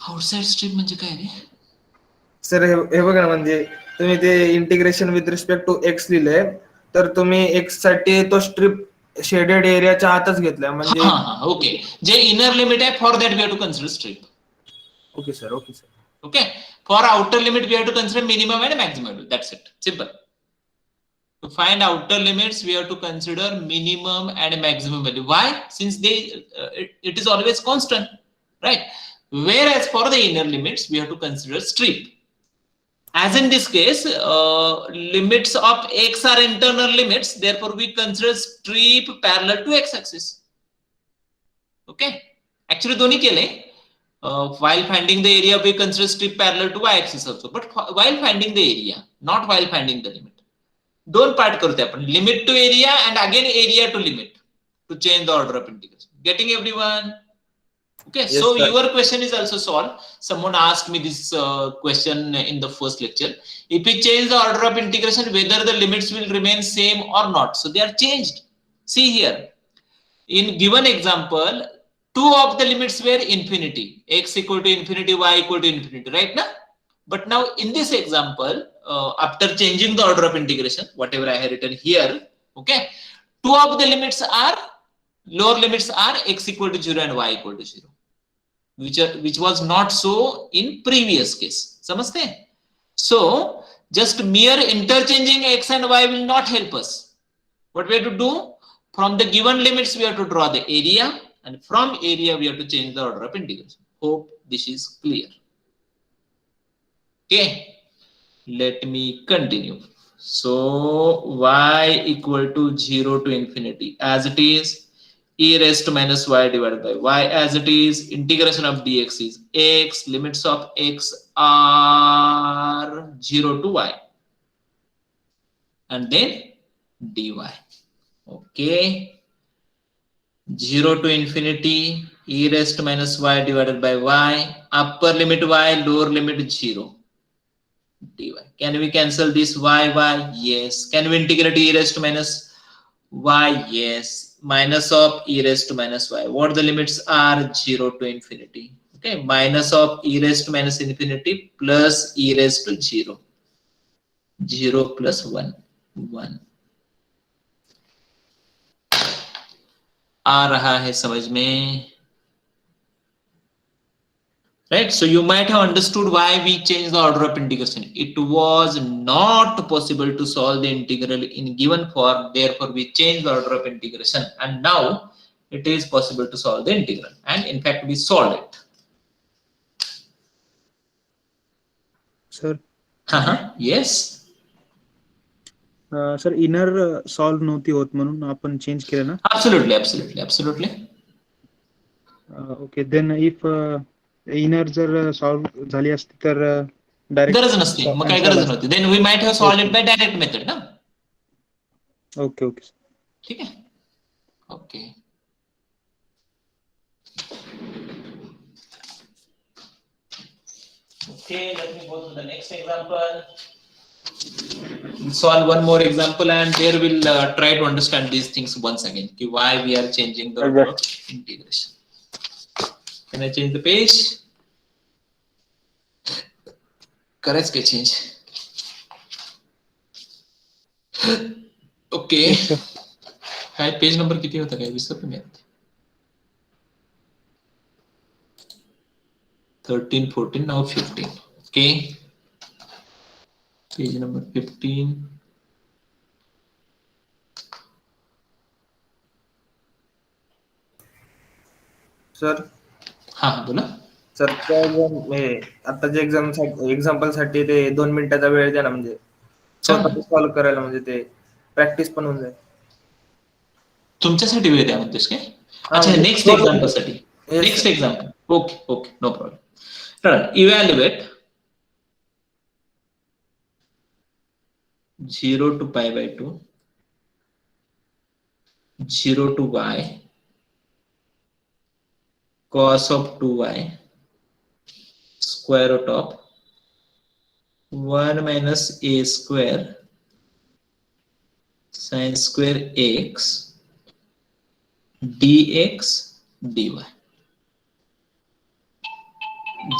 आउटसाइड स्ट्रिप म्हणजे काय रे? सर हे बघा ना, म्हणजे तुम्ही ते integration with respect to x लिहिले, तर तुम्ही एक्स साठी तो स्ट्रिप शेडेड एरियाच्या आतच घेतलाय म्हणजे. ओके, जे इनर लिमिट आहे for that we have to consider strip. Okay sir, okay sir. Okay, for outer limit we have to consider minimum and maximum value. That's it, simple. To find outer limits we have to consider minimum and maximum value. Why? Since it is always constant, right? Whereas for the inner limits we have to consider strip. As in this case, limits of x are internal limits, therefore we consider strip parallel to x axis. Okay, actually दोन्ही केले. While finding the area we consider strip parallel to y axis also, but while finding the area, not while finding the limit. दोन part करते आपण, limit to area and again area to limit, to change the order of integration. Getting everyone? Okay, yes, so sir. Your question is also solved. Someone asked me this question in the first lecture. If we change the order of integration, whether the limits will remain same or not. So they are changed. See here, in given example, two of the limits were infinity, x equal to infinity, y equal to infinity, right now? But now in this example, after changing the order of integration, whatever I have written here, okay, two of the limits are, lower limits are x equal to 0 and y equal to 0, which was not so in previous case. Samajhte? So just mere interchanging x and y will not help us. What we have to do? From the given limits, we have to draw the area, and from area, we have to change the order of integration. Hope this is clear. Okay, let me continue. So y equal to 0 to infinity as it is, e raised to minus y divided by y as it is, integration of dx is x, limits of x are 0 to y, and then dy. Okay, 0 to infinity, e raised to minus y divided by y, upper limit y, lower limit 0, dy. Can we cancel this y? Yes. Can we integrate e raised to minus y? Yes. Minus of e raised to minus y. What the limits are? 0 to infinity. Okay. Minus of e raised to minus infinity plus e raised to 0. 0 plus 1. 1. आ रहा है समझ में? Right, so you might have understood why we changed the order of integration. It was not possible to solve the integral in given form, therefore we changed the order of integration, and now it is possible to solve the integral, and in fact we solved it. Sir, Yes. sir, inner solve नव्हती होत म्हणून आपण change केलं ना. Absolutely. Okay, then if inner जर solve झाली असती तर direct गरज नसते, मग काय गरज नव्हती. Then we might have solved it by direct method ना. Okay. ठीक है. Okay. Okay, let me go to the next example. We'll solve one more example, and there we'll try to understand these things once again. Why we are changing the order of integration. Can I change the page? Correct, change. Okay. Hi, page number किती होता काय विसरलो मी आता. 13, 14, now 15. Okay. Page number 15. Sir हाँ बोला. Sir आता जे example साठी ते 2 मिनिटाचा वेळ द्या ना, म्हणजे स्वतः सॉल्व्ह करायला, म्हणजे ते प्रॅक्टिस पण होऊन जाईल. तुमच्यासाठी वेळ द्या म्हणतेस काय? अच्छा, नेक्स्ट एक्झाम्पल साठी. Next example. Okay, no problem. Evaluate 0 to pi by 2, 0 to y, cos of 2y, square root of 1 minus a square sin square x dx dy.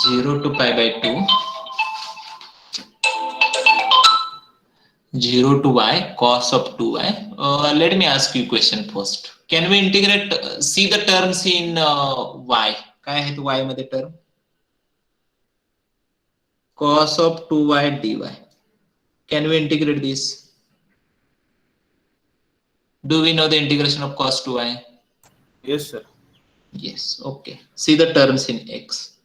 0 to pi by 2, 0 to y, cos of 2y. Let me ask you a question first. Can we integrate, see the terms in y? काय आहेत y मध्ये term? Cos of 2y dy. Can we integrate this? Do we know the integration of cos 2y? Yes, sir. Yes, okay. See the terms in x.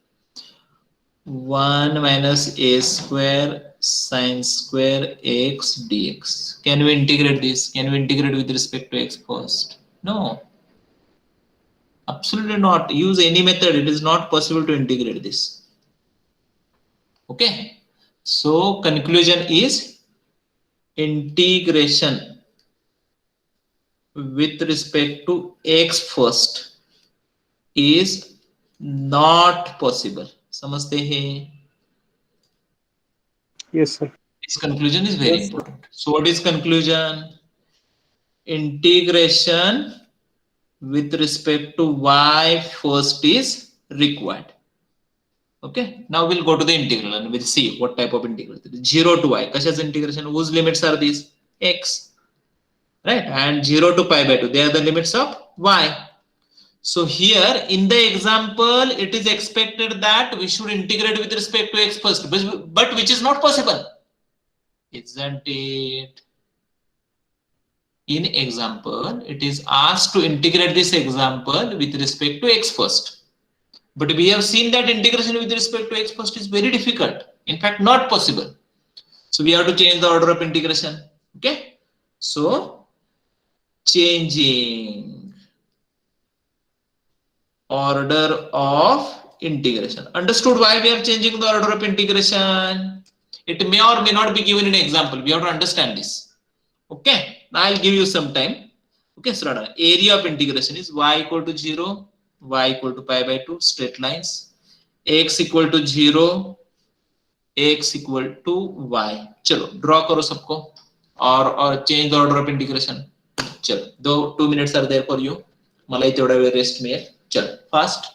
1 minus a square sin square x dx. Can we integrate this? Can we integrate with respect to x first? No. Absolutely not. Use any method. It is not possible to integrate this. Okay. So conclusion is integration with respect to x first is not possible. समझते हैं? Yes, sir. This conclusion is very important. So what is conclusion? Integration with respect to y first is required. Okay, now we'll go to the integral and we'll see what type of integral. 0 to y, kasha's integration, whose limits are these? X, right? And 0 to pi by 2, they are the limits of y. So here in the example, it is expected that we should integrate with respect to x first, but which is not possible, isn't it? In example, it is asked to integrate this example with respect to x first. But we have seen that integration with respect to x first is very difficult. In fact, not possible. So we have to change the order of integration. Okay. So changing order of integration. Understood why we are changing the order of integration? It may or may not be given in example. We have to understand this. Okay. Now I'll give you some time. Okay. So area of integration is y equal to 0, y equal to pi by 2, straight lines, x equal to 0, x equal to y. चलो draw करो सबको और change the order of integration. चलो 2 minutes are there for you. मला तेवढा वेळ rest मिळेल. चलो fast.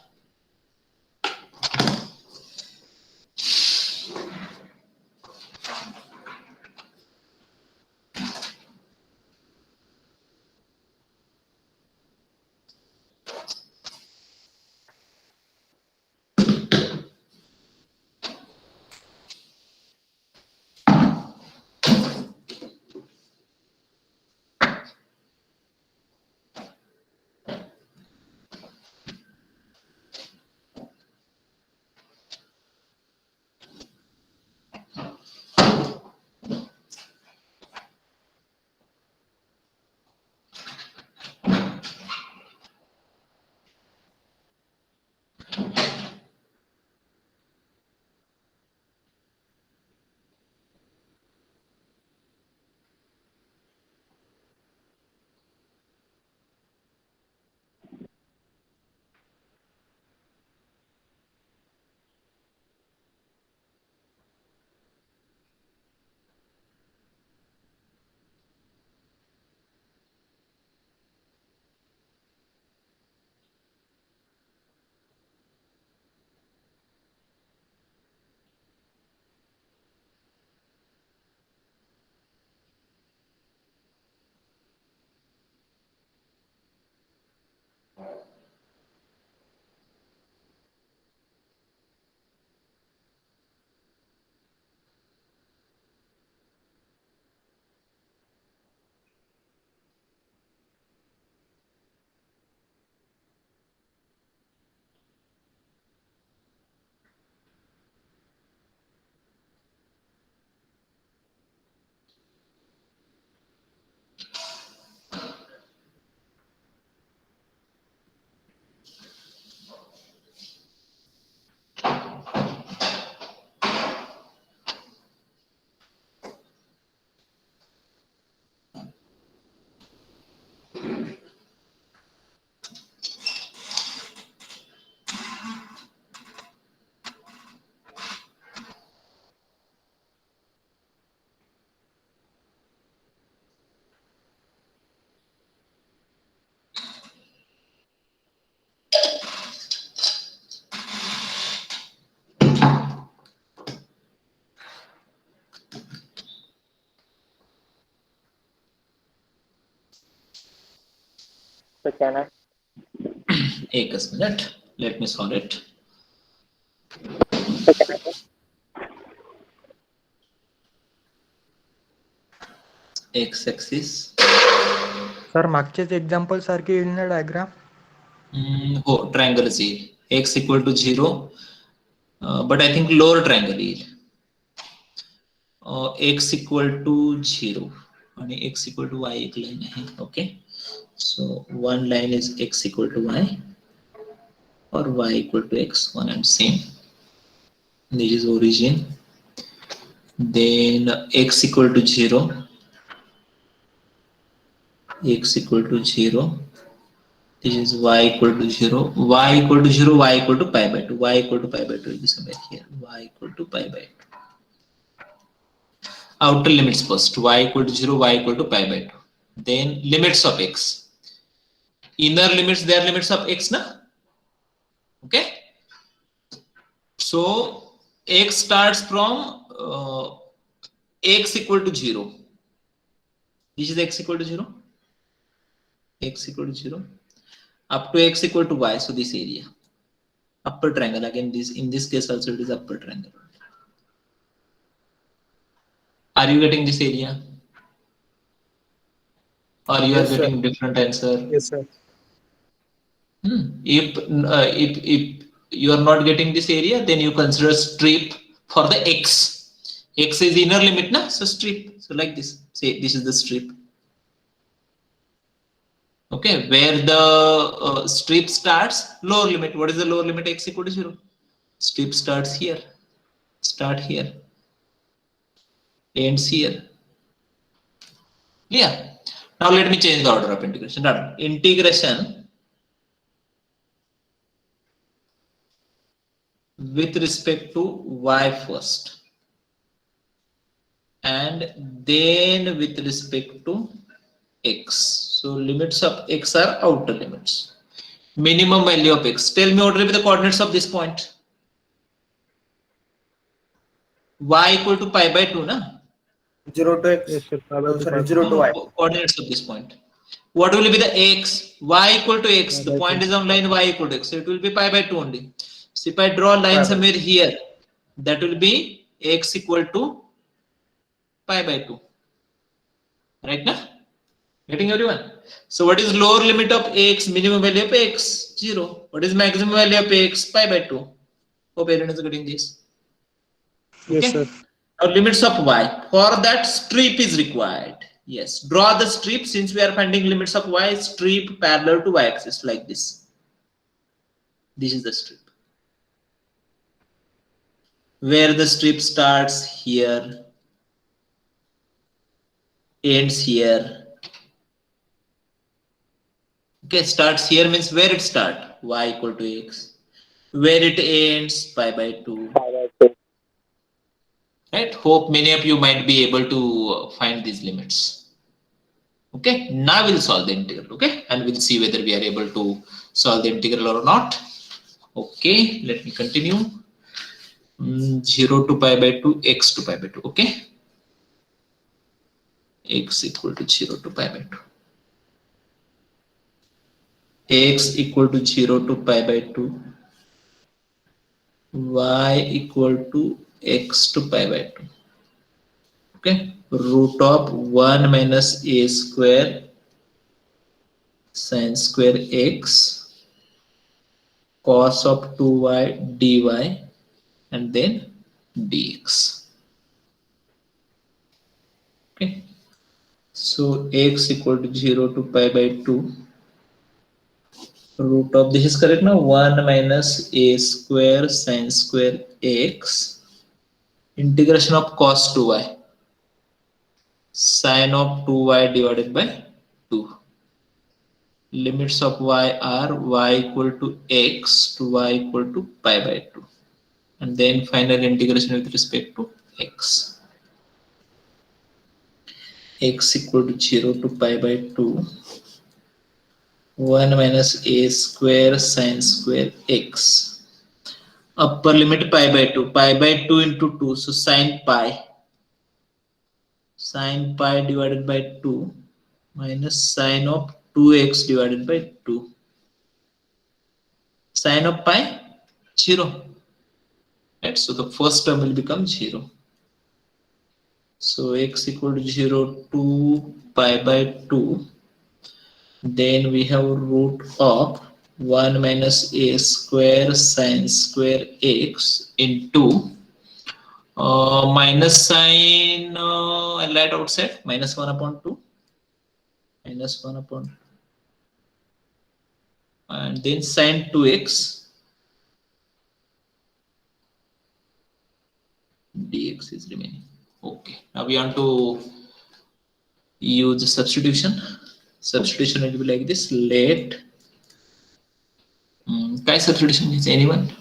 So can I? एकच minute. Let me solve it. So can I? X axis. Sir मागचेच एक्झाम्पल सारखे येईल ना डायग्राम? हो ट्रायंगलच येईल. x equal to 0, but I think lower triangle येईल. x equal to 0 आणि x equal to y एक लाईन आहे. Okay, so one line is x equal to y or y equal to x, one and same. This is origin. Then x equal to 0, x equal to 0. This is y equal to 0, y equal to 0, y equal to pi by 2, y equal to pi by 2 will be somewhere here, y equal to pi by 2. Outer limits first, y equal to 0, y equal to pi by 2. Then limits of x. inner limits, they are limits of x na. Okay, so x starts from x equal to 0. This is x equal to 0, x equal to 0 up to x equal to y. So this area, upper triangle, again this, in this case also it is upper triangle. Are you getting this area, or you Yes, are sir. getting different answer? Yes, sir. If you are not getting this area, then you consider strip for the x. X is inner limit na, so strip. So like this, say this is the strip. Okay, where the strip starts, lower limit. What is the lower limit? X equal to 0. Strip starts here, start here, ends here. Yeah. Now let me change the order of integration. Now, integration with respect to y first, and then with respect to x. So limits of x are outer limits. Minimum value of x. Tell me what will be the coordinates of this point. Y equal to pi by 2, na? 0 to x. Yes, sir. Sorry, 0 to y. Coordinates of this point. What will be the x? Y equal to x. Pi The by point 2. is on line y equal to x. So it will be pi by 2 only. So if I draw a line by somewhere here, that will be x equal to pi by 2. Right now? Getting everyone? So what is lower limit of x? Minimum value of x? 0. What is maximum value of x? Pi by 2. Hope everyone is getting this. Yes, Okay. sir. Now limits of y. For that, strip is required. Yes. Draw the strip. Since we are finding limits of y, strip parallel to y-axis like this. This is the strip. Where the strip starts here, ends here. Okay, starts here means where it starts, y equal to x. Where it ends, pi by 2. Right? Hope many of you might be able to find these limits. Okay, now we'll solve the integral. Okay, and we'll see whether we are able to solve the integral or not. Okay, let me continue. 0 to pi by 2, x to pi by 2. Okay, x equal to 0 to pi by 2. X equal to 0 to pi by 2. Y equal to x to pi by 2. Okay, root of 1 minus a square sin square x cos of 2y dy and then dx. Okay, so x equal to 0 to pi by 2. Root of, this is correct now, 1 minus a square sin square x integration of cos 2y sin of 2y divided by 2. Limits of y are y equal to x to y equal to pi by 2, and then final integration with respect to x. X equal to 0 to pi by 2. 1 minus a square sin square x. Upper limit pi by 2. Pi by 2 into 2. So sin pi. Sin pi divided by 2 minus sin of 2x divided by 2. Sin of pi 0. Right? So the first term will become 0. So x equal to 0 to pi by 2. Then we have root of 1 minus a square sin square x into minus sign, I'll write outside, minus 1 upon 2. Minus 1 upon 2. And then sin 2x dx is remaining. Okay, now we want to use substitution. Substitution will be like this. Let काय substitution is anyone?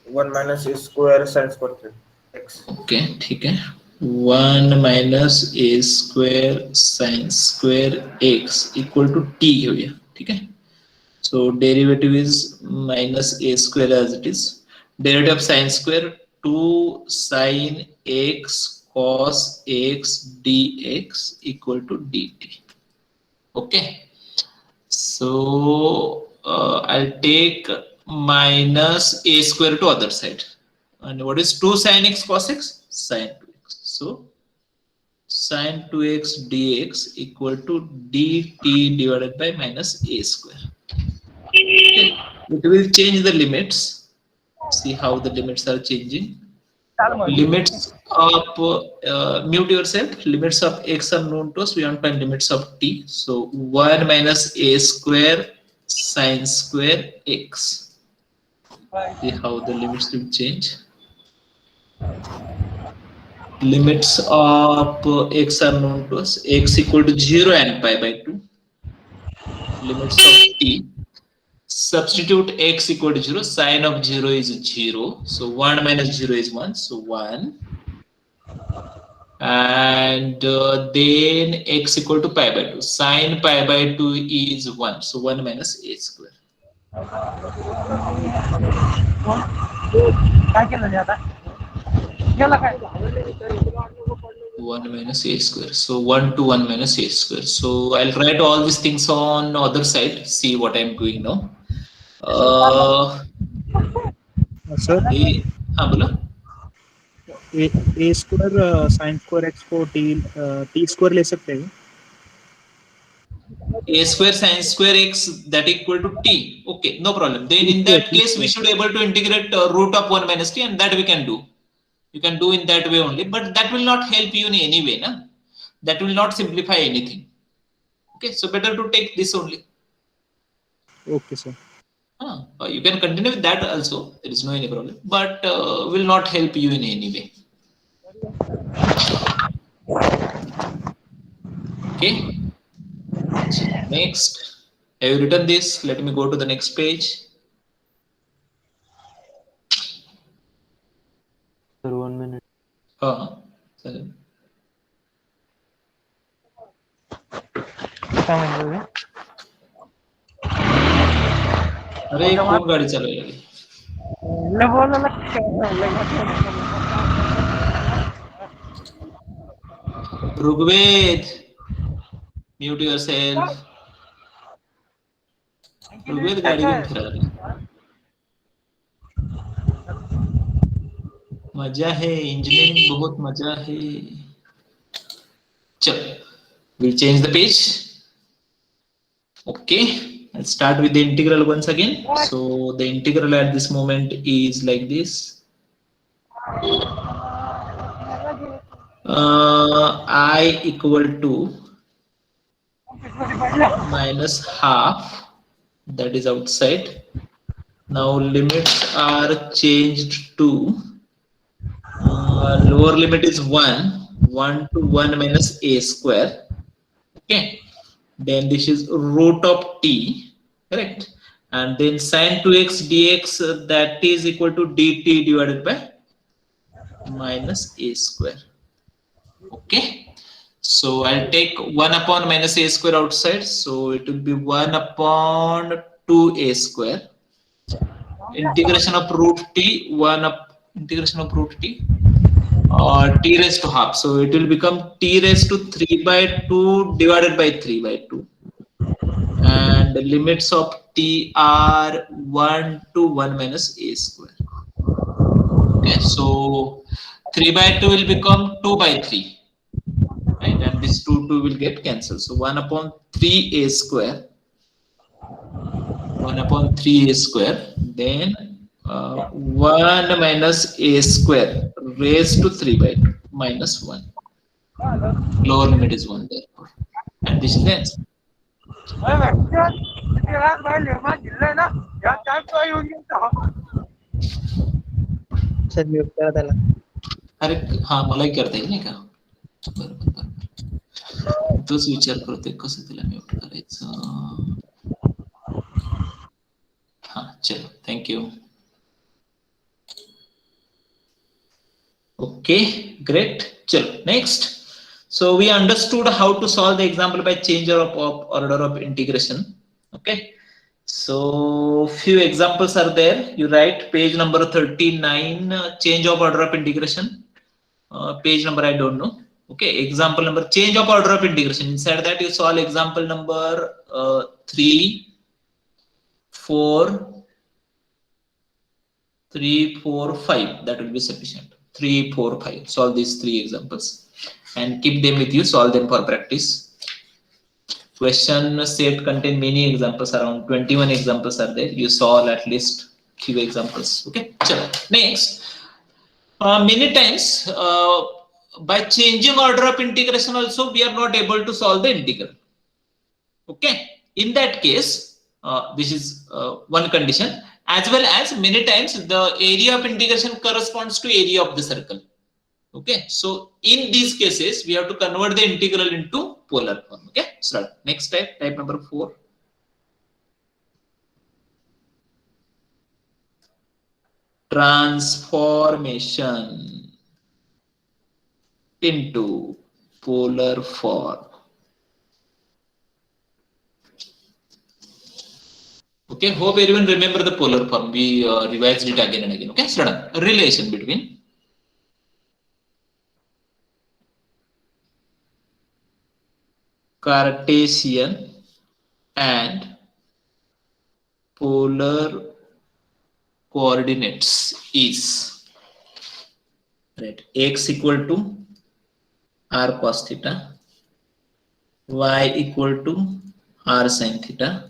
1 minus a square sin square x. Okay, ठीक है. 1 minus a square sin square x equal to t घेऊया. ठीक आहे. So derivative is minus a square as it is. Derivative of sin square 2 sin x cos x dx equal to dt. Okay. So I'll take minus a square to other side. And what is 2 sin x cos x? Sin 2x. So sin 2x dx equal to dt divided by minus a square. Okay. It will change the limits. See how the limits are changing. Limits of mute yourself. Limits of x are known to us. We want to find limits of t. So 1 minus a square sin square x. See how the limits will change. Limits of x are known to us. X equal to 0 and pi by 2. Limits of t. Substitute x equal to 0. Sine of 0 is 0. So 1 minus 0 is 1. So 1. And then x equal to pi by 2. Sine pi by 2 is 1. So 1 minus a square. 1 minus a square. So 1 to 1 minus a square. So I'll write all these things on other side. See what I'm doing now. Sir बोला. ए square sine square x को T square ले सकते हैं. A square sin square x that equal to t. Okay, no problem. Then in that case we should able to integrate root of 1 minus t, and that we can do. You can do in that way only, but that will not help you in any way, na? That will not simplify anything. Okay, so better to take this only. Okay sir. You can continue with that also. There is no any problem, but will not help you in any way. Okay. So next, have you written this? Let me go to the next page. Sir, 1 minute. चालेल. काय म्हणतोय? अरे कोण गाडी चालवायला लागली? Rugved, mute yourself. Rugved गाड़ी घेऊन फिरायला लागली. मजा है, इंजीनियरिंग बहुत मजा है. चलो, we'll change the page. Okay, let's start with the integral once again. So the integral at this moment is like this. I equal to minus half, that is outside. Now limits are changed to lower limit is 1 to 1 minus a square. Okay, then this is root of t, correct, and then sin 2x dx, that is equal to dt divided by minus a square. Okay, so I'll take 1 upon minus a square outside, so it will be 1 upon 2a square. Integration of root t, integration of root t, t raised to half, so it will become t raised to 3 by 2 divided by 3 by 2, and the limits of t are 1 to 1 minus a square. Okay, so 3 by 2 will become 2 by 3, right, and this 2 will get cancelled, so 1 upon 3a square, 1 upon 3a square, then 1 minus a square raised to 3 by 2 minus 1. Lower limit is 1 therefore, and this is the answer. Sir मी उत्तर त्याला. अरे हा, मलाही करता येईल नाही का? बरोबर. तोच विचार करतोय कसं तिला म्यूट करायचं. हा, चलो, thank you. Okay, great. Chalo, next. So we understood how to solve the example by change of order of integration. Okay. So few examples are there. You write page number 39, change of order of integration. Page number I don't know. Okay, example number change of order of integration. Inside that you solve example number 3, 4, 5. That will be sufficient. 3, 4, 5. Solve these 3 examples and keep them with you. Solve them for practice. Question set contain many examples. Around 21 examples are there. You solve at least few examples. Okay. Chalo. Next. Many times by changing order of integration also we are not able to solve the integral. Okay. In that case, this is one condition. As well as many times the area of integration corresponds to area of the circle. Okay, so in these cases we have to convert the integral into polar form. Okay, start. Next type number 4. Transformation into polar form. Okay, hope everyone remember the polar form. We revised it again and again. Okay, start. Relation between Cartesian and polar coordinates is right x equal to r cos theta, y equal to r sin theta,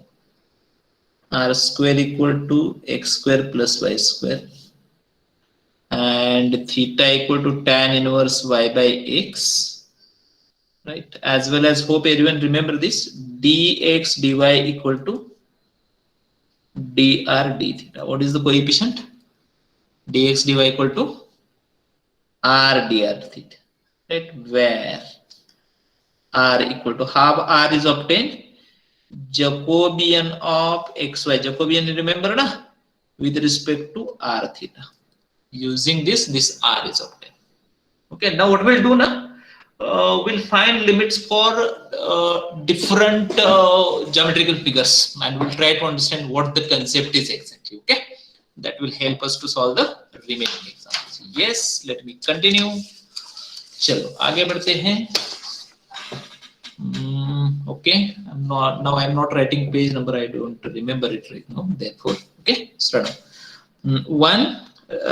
r square equal to x square plus y square, and theta equal to tan inverse y by x. Right, as well as hope everyone remember this dx dy equal to dr d theta. What is the coefficient? Dx dy equal to r dr theta. Right, where r equal to half r is obtained Jacobian of xy. Jacobian, remember na, with respect to r theta. Using this r is obtained. Okay, now what we'll do now? We'll find limits for different geometrical figures and we'll try to understand what the concept is exactly. Okay, that will help us to solve the remaining examples. Yes, let me continue. चलो आगे बढ़ते हैं. Okay, I'm not writing page number. I don't remember it right now. Therefore, okay, start. 1,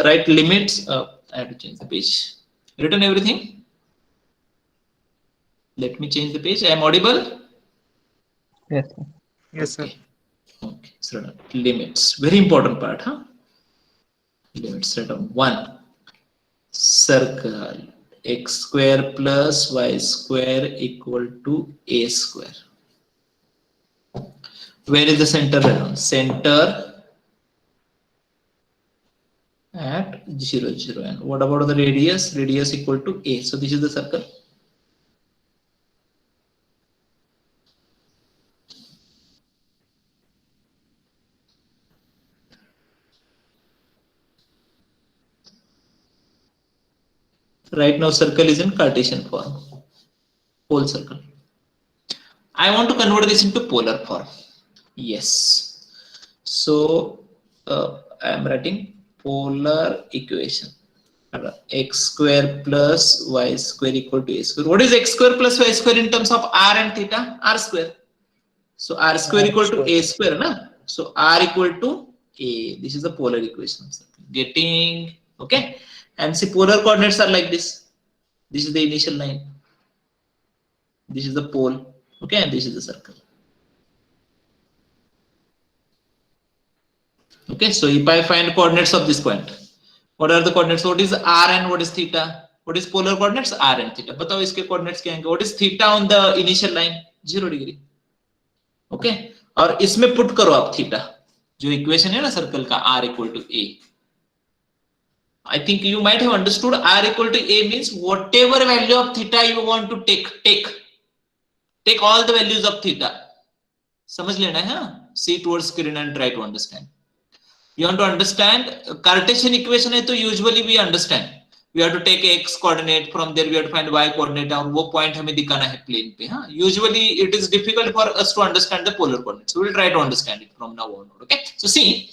write limits. I have to change the page. Written everything. Let me change the page. I am audible? Yes, sir. Yes, sir. Okay, so limits. Very important part, huh? Limits. 1. Circle x square plus y square equal to a square. Where is the center around? Center at 0, 0. And what about the radius? Radius equal to a. So this is the circle. Right now circle is in Cartesian form, whole circle. I want to convert this into polar form. Yes, so I am writing polar equation. X square plus y square equal to a square. What is x square plus y square in terms of r and theta? R square. So r square equal to a square, na? So r equal to a. This is the polar equation. Getting okay. And see, polar coordinates are like this. This is the initial line. This is the pole. Okay, and this is the circle. Okay, so if I find coordinates of this point, what are the coordinates? What is r and what is theta? What is polar coordinates? R and theta. बताओ इसके coordinates क्या होंगे? What is theta on the initial line? 0 degree. Okay, और इसमें put करो आप theta. जो equation है ना circle का r equal to a. I think you might have understood r equal to a means whatever value of theta you want to take all the values of theta. समझ लेना है. See towards screen and try to understand. You want to understand Cartesian equation है तो usually we understand. we have to take x coordinate, from there we have to find y coordinate, और वो point हमें दिखाना है plane पे. हाँ, usually it is difficult for us to understand the polar coordinates, so we'll try to understand it from now on. Okay, so see,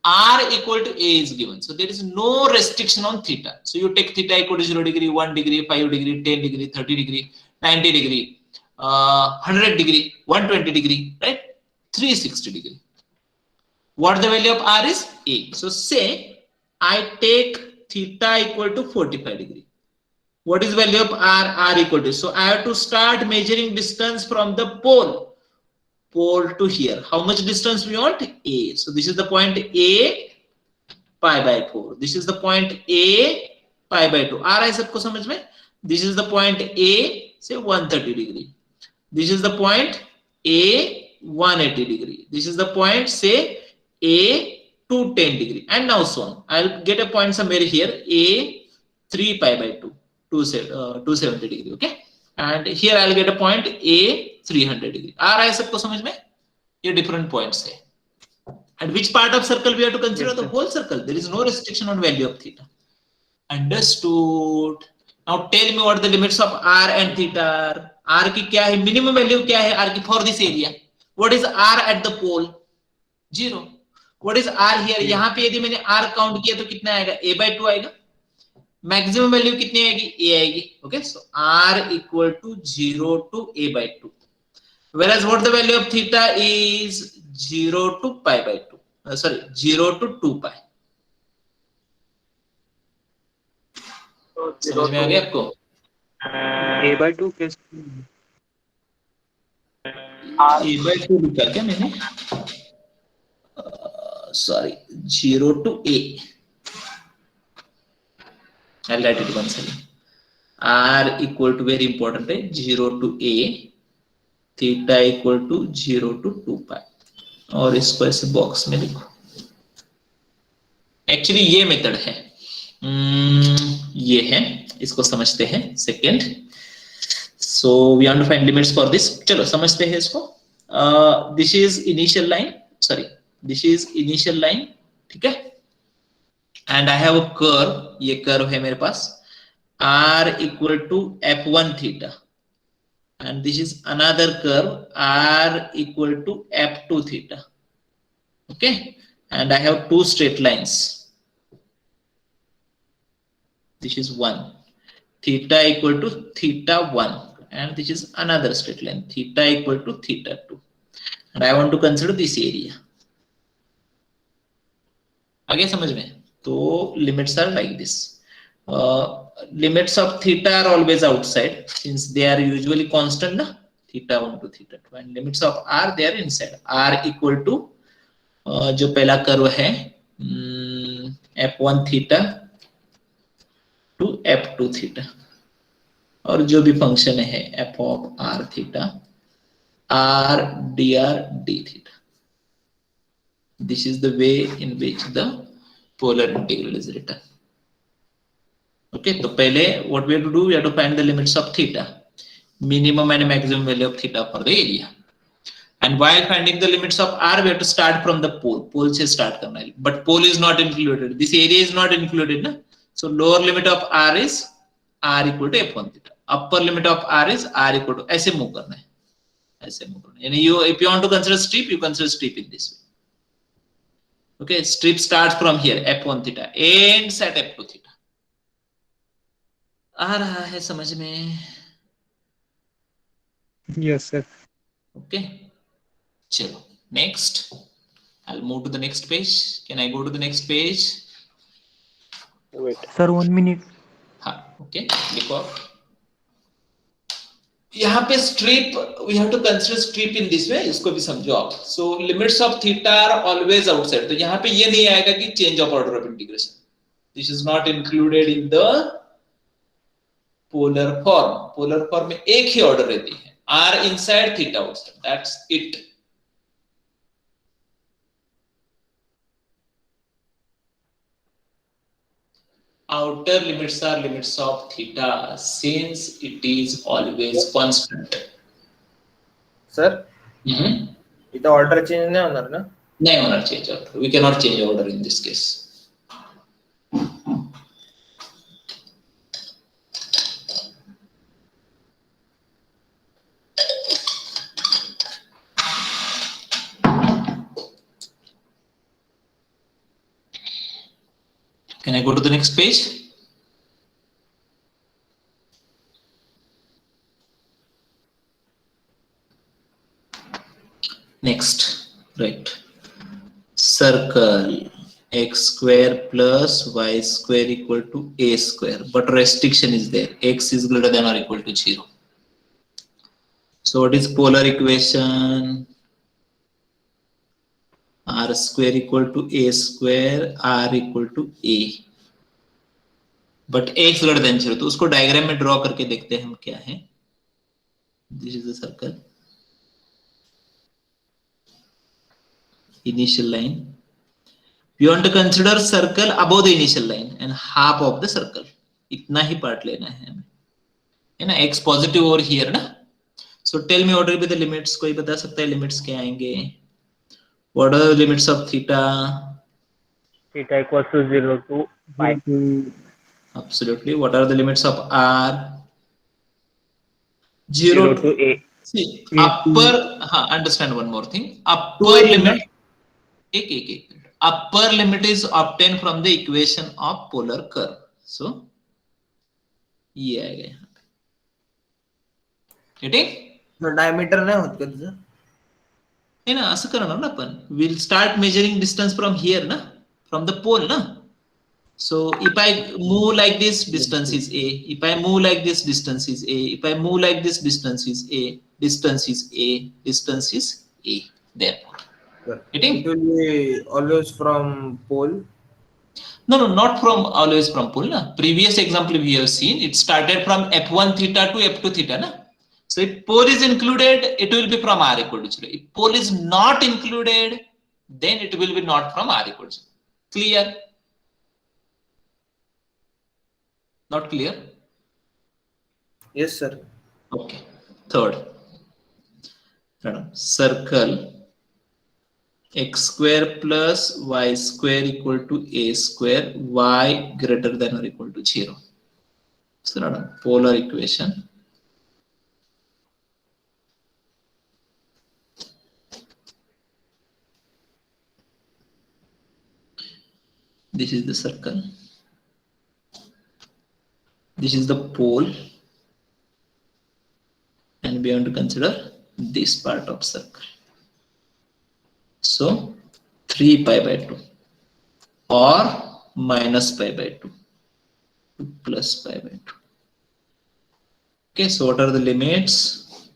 r equal to a is given, so there is no restriction on theta. So you take theta equal to 0 degree, 1 degree, 5 degree, 10 degree, 30 degree, 90 degree, 100 degree, 120 degree, right? 360 degree. What the value of r is? A. So say I take theta equal to 45 degree. What is value of r? R equal to, so I have to start measuring distance from the pole to here. How much distance we want? A. So this is the point A, pi by 4. This is the point A, pi by 2. R है सबको समझ में? This is the point A, say 130 degree. This is the point A, 180 degree. This is the point, say A, 210 degree, and now so on. I'll get a point somewhere here, A, 3 pi by 2, 270 degree. Okay, and here I'll get a point A, 300 degree. आ रहा है सबको समझ में? ये different points है. And which part of circle we have to consider? Yes, the whole circle. There is no restriction on value of theta. Understood. Now tell me what the limits of r and theta are. R की क्या है? Minimum value क्या है R की for this area? What is R at the pole? 0. What is R here? यहाँ पे यदि मैंने R count किया तो कितना आएगा? A by 2 आएगा. Maximum value कितनी आएगी? A आएगी. Okay, so R equal to 0 to A by 2. Whereas what the value of theta is? 0 to pi by 2. 0 to 2 pi. समझ में आ गया आपको? A by 2 कैसे? A by 2 लिखा क्या मैंने? Sorry, 0 to A. I'll write it once again. R equal to, very important है, 0 to A. Theta equal to 0 to 2 pi. और इसको ऐसे बॉक्स में लिखो. एक्चुअली ये मेथड है, ये है, इसको समझते हैं. Second, so we want to find limits for this. चलो समझते हैं इसको. This is initial line, sorry this is initial line, ठीक है. And I have a curve, ये कर्व है मेरे पास, r equal to f1 theta, and this is another curve r equal to f2 theta. Okay, and I have two straight lines. This is one, theta equal to theta 1, and this is another straight line, theta equal to theta 2, and I want to consider this area. आगे समझ में? तो limits are like this. Limits of theta are always outside since they are usually constant, na? Theta 1 to theta 2, and limits of r, they are inside. R equal to जो पहला curve है f1 theta to f2 theta, और जो भी function है f of r theta, r dr d theta. This is the way in which the polar integral is written. Okay, तो पहले what we have to do, we have to find the limits of theta, minimum and maximum value of theta for the area. And while finding the limits of r, we have to start from the pole. Pole से start करना है, but pole is not included. This area is not included, ना? So lower limit of r is r equal to f1 theta. Upper limit of r is r equal to, ऐसे move करना है, ऐसे move करना है. यानी you, if you want to consider strip, you consider strip in this way. Okay, strip starts from here, f1 theta, ends at f2 theta. आ रहा है समझ में? Yes, sir. Okay, चलो next. I'll move to the next page. Can I go to the next page? Wait. Sir, 1 minute. हाँ, okay. लिखो. यहाँ पे strip, we have to consider strip in this way. इसको भी समझो आप. So limits of theta are always outside. तो यहाँ पे ये नहीं आएगा कि change of order of integration. This is not included in the polar form. Polar form में एक ही order रहती है. R inside, theta outside. That's it. Outer limits are limits of theta since it is always constant. Sir इथं order change नाही होणार ना? नहीं होना change order. We cannot change order in this case. Can I go to the next page? Next, right. Circle x square plus y square equal to a square, but restriction is there. X is greater than or equal to 0. So what is polar equation? R square equal to a square, r equal to a. But x greater than 0. तो उसको diagram में draw करके देखते हैं हम क्या है. This is the circle. Initial line. We want to consider circle above the initial line and half of the circle. इतना ही पार्ट लेना है हमें, है ना. x पॉजिटिव और here ना. So tell me what will be the limits. कोई बता सकता है लिमिट्स क्या आएंगे? What are the limits of theta? Theta equals to 0 to pi. Absolutely. What are the limits of r? 0 0 to a. See, upper, understand one more thing. Upper limit, एक. Upper limit is obtained from the equation of polar curve. So, ये आएगा यहाँ पे. ठीक? Diameter नाही होत का तुझं? है ना, असं करणार ना आपण. We'll start measuring distance from here ना, from the pole ना. So if I move like this, distance is a. If I move like this, distance is a. If I move like this, distance is a. Distance is a. Distance is a. Therefore, getting? It will be always from pole. No, not from always from pole. Na. Previous example we have seen, it started from f1 theta to f2 theta. Na. So if pole is included, it will be from r equal to 0. If pole is not included, then it will be not from r equal to 0. Clear? Not clear? Yes, sir. Okay. Third, circle x square plus y square equal to a square, y greater than or equal to 0. So polar equation. This is the circle. This is the pole, and we want to consider this part of circle. So 3 pi by 2 or minus pi by 2 to plus pi by 2. Okay, so what are the limits?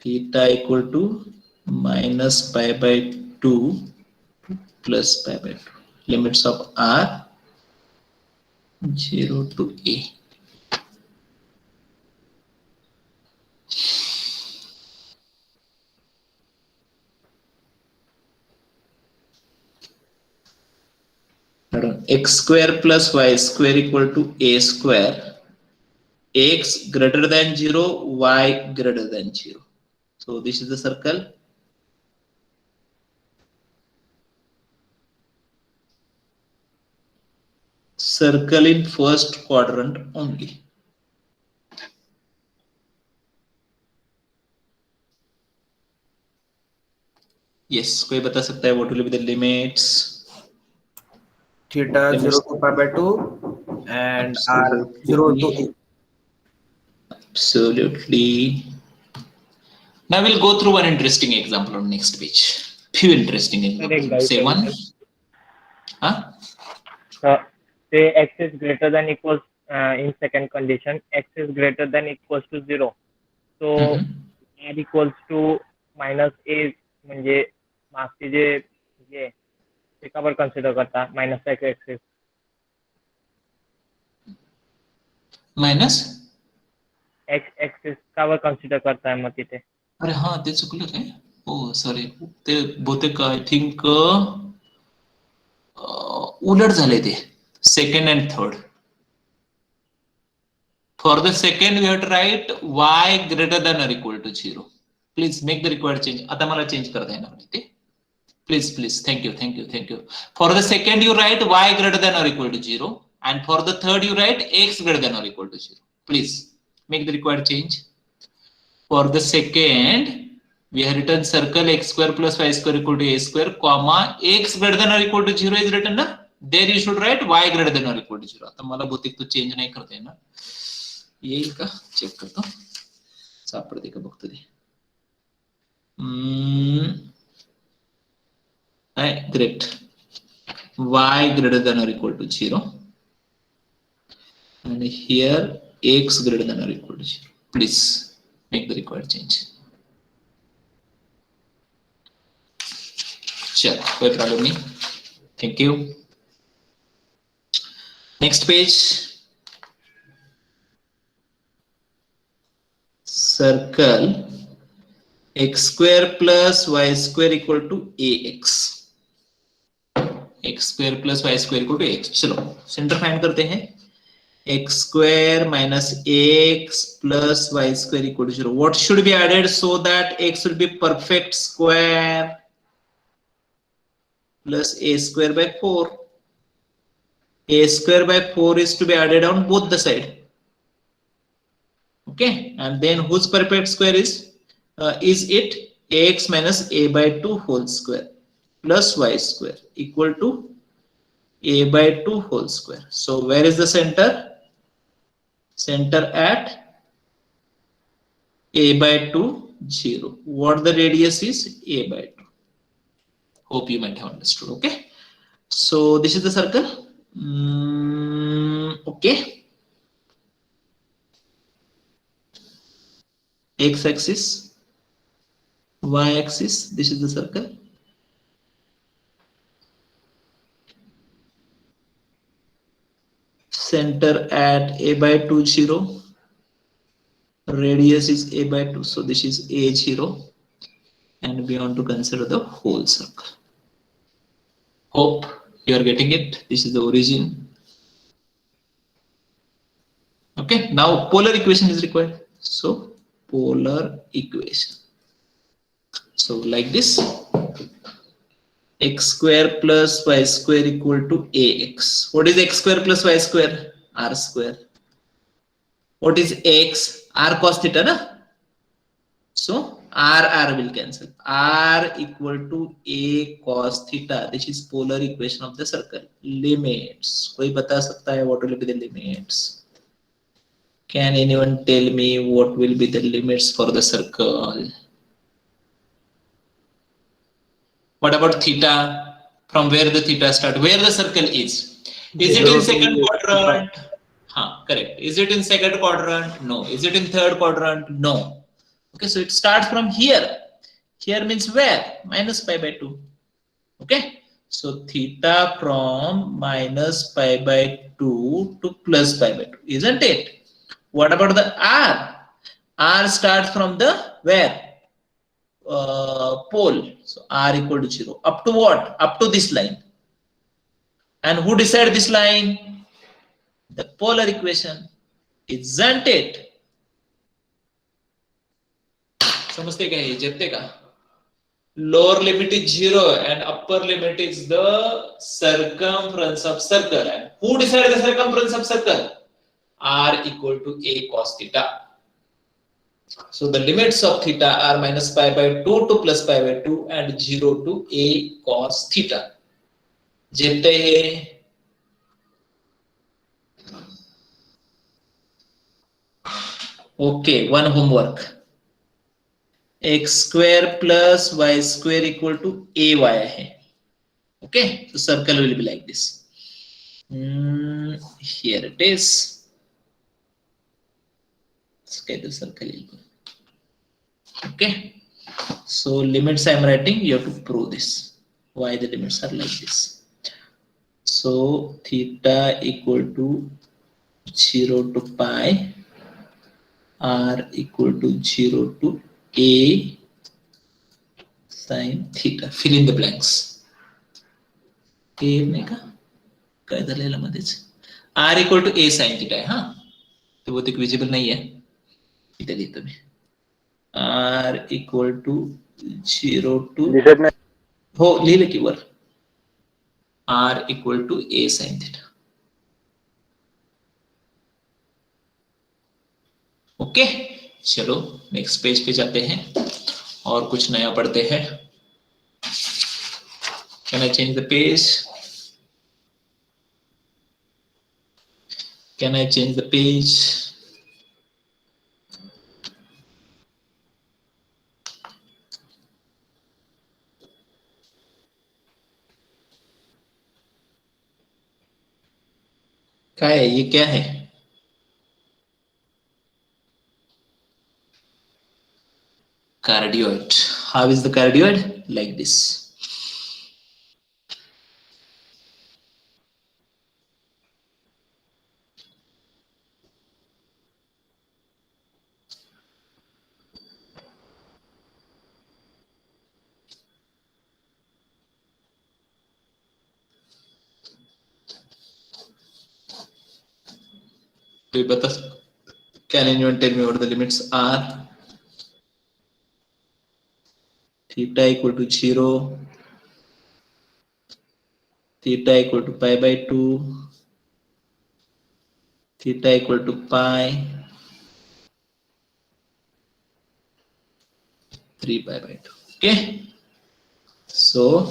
Theta equal to minus pi by 2 plus pi by 2. Limits of r 0 to a. X square plus y square equal to a square. X greater than 0, y greater than 0. So this is the circle. Circle in first quadrant only. Yes, कोई बता सकता है what will be the limits? Theta 0 to pi by 2 and r 0 to a. Absolutely. Now we'll go through one interesting example on next page. Few interesting examples. Say one. Huh? Say x is greater than equals in second condition, x is greater than equals to 0. So r equals to minus a म्हणजे मागचे जे ते कावर consider करता minus x axis minus x axis कावर consider करताय मग तिथे. अरे हाँ ते चुकलं काय. हो सॉरी, ते बहुतेक आय थिंक उलट झाले ते second and third. For the second we have to write y greater than or equal to 0. Please make the required change. आता मला चेंज करता येणार नाही ते. Please. Thank you. For the second you write y greater than or equal to 0, and for the third you write x greater than or equal to 0. Please make the required change. For the second we have written circle x square plus y square equal to a square, comma x greater than or equal to 0 is written na. There you should write y greater than और equal to 0. आता मला बहुतेक तो change नाही करता येणार. येईल का चेक करतो, सापडते का बघतो ते. Great. y greater than or equal to 0 and here x greater than or equal to 0. Please make the required change. Sure, कोई प्रॉब्लम नहीं. Thank you. Next page. Circle x square plus y square equal to ax. x square plus y square equal to x. चलो centre find करते हैं. x square minus ax plus y square equal to 0. What should be added so that x will be perfect square plus a square by 4. A square by 4 is to be added on both the side. Okay, and then whose perfect square is it ax minus a by 2 whole square plus y square equal to a by 2 whole square. So where is the center? Center at a by 2 0. What the radius is? A by 2. Hope you might have understood. Okay, so this is the circle. Okay, x axis, y axis, this is the circle. Center at a by 2 0, radius is a by 2, so this is a 0, and we want to consider the whole circle. Hope you are getting it. This is the origin. Okay, now polar equation is required. So polar equation, so like this, x square plus y square equal to ax. What is x square plus y square? R square. What is x? R cos theta, na? So r will cancel. R equal to a cos theta. This is polar equation of the circle. Limits. कोई बता सकता है what will be the limits? Can anyone tell me what will be the limits for the circle? What about theta? From where the theta start? Where the circle is? Is it in second quadrant? Correct. Is it in second quadrant? No. Is it in third quadrant? No. Okay, so it starts from here. Here means where? Minus pi by 2. Okay, so theta from minus pi by 2 to plus pi by 2, isn't it? What about the r? R starts from the where? Pole. So r equal to 0. Up to what? Up to this line. And who decided this line? The polar equation, isn't it? समझते क्या ये जबते का? Lower limit is 0 and upper limit is the circumference of circle. And who decided the circumference of circle? R equal to a cos theta. So the limits of theta are minus pi by 2 to plus pi by 2 and 0 to a cos theta. जेते okay, one homework. X square plus y square equal to ay है. Okay, so circle will be like this. Here it is. Schedule circle. Okay, so limits I am writing, you have to prove this. Why the limits are like this? So theta equal to 0 to pi, r equal to 0 to a sin theta. Fill in the blanks. नाही का काय झालेलं मध्येच r equal to a sin theta आहे. ते बहुतेक visible नाही आहे. इथे लिहितो मी r equal to 0 to हो लिहिलं की वर r equal to a sin theta. Okay, चलो नेक्स्ट पेज पे जाते हैं और कुछ नया पढ़ते हैं. Can I change the page? Can I change the page? क्या है ये, क्या है? Cardioid. How is the cardioid? Like this. तो ये बता, can anyone tell me what the limits are? Theta equal to 0, theta equal to pi by 2, theta equal to pi, 3 pi by 2. Okay, so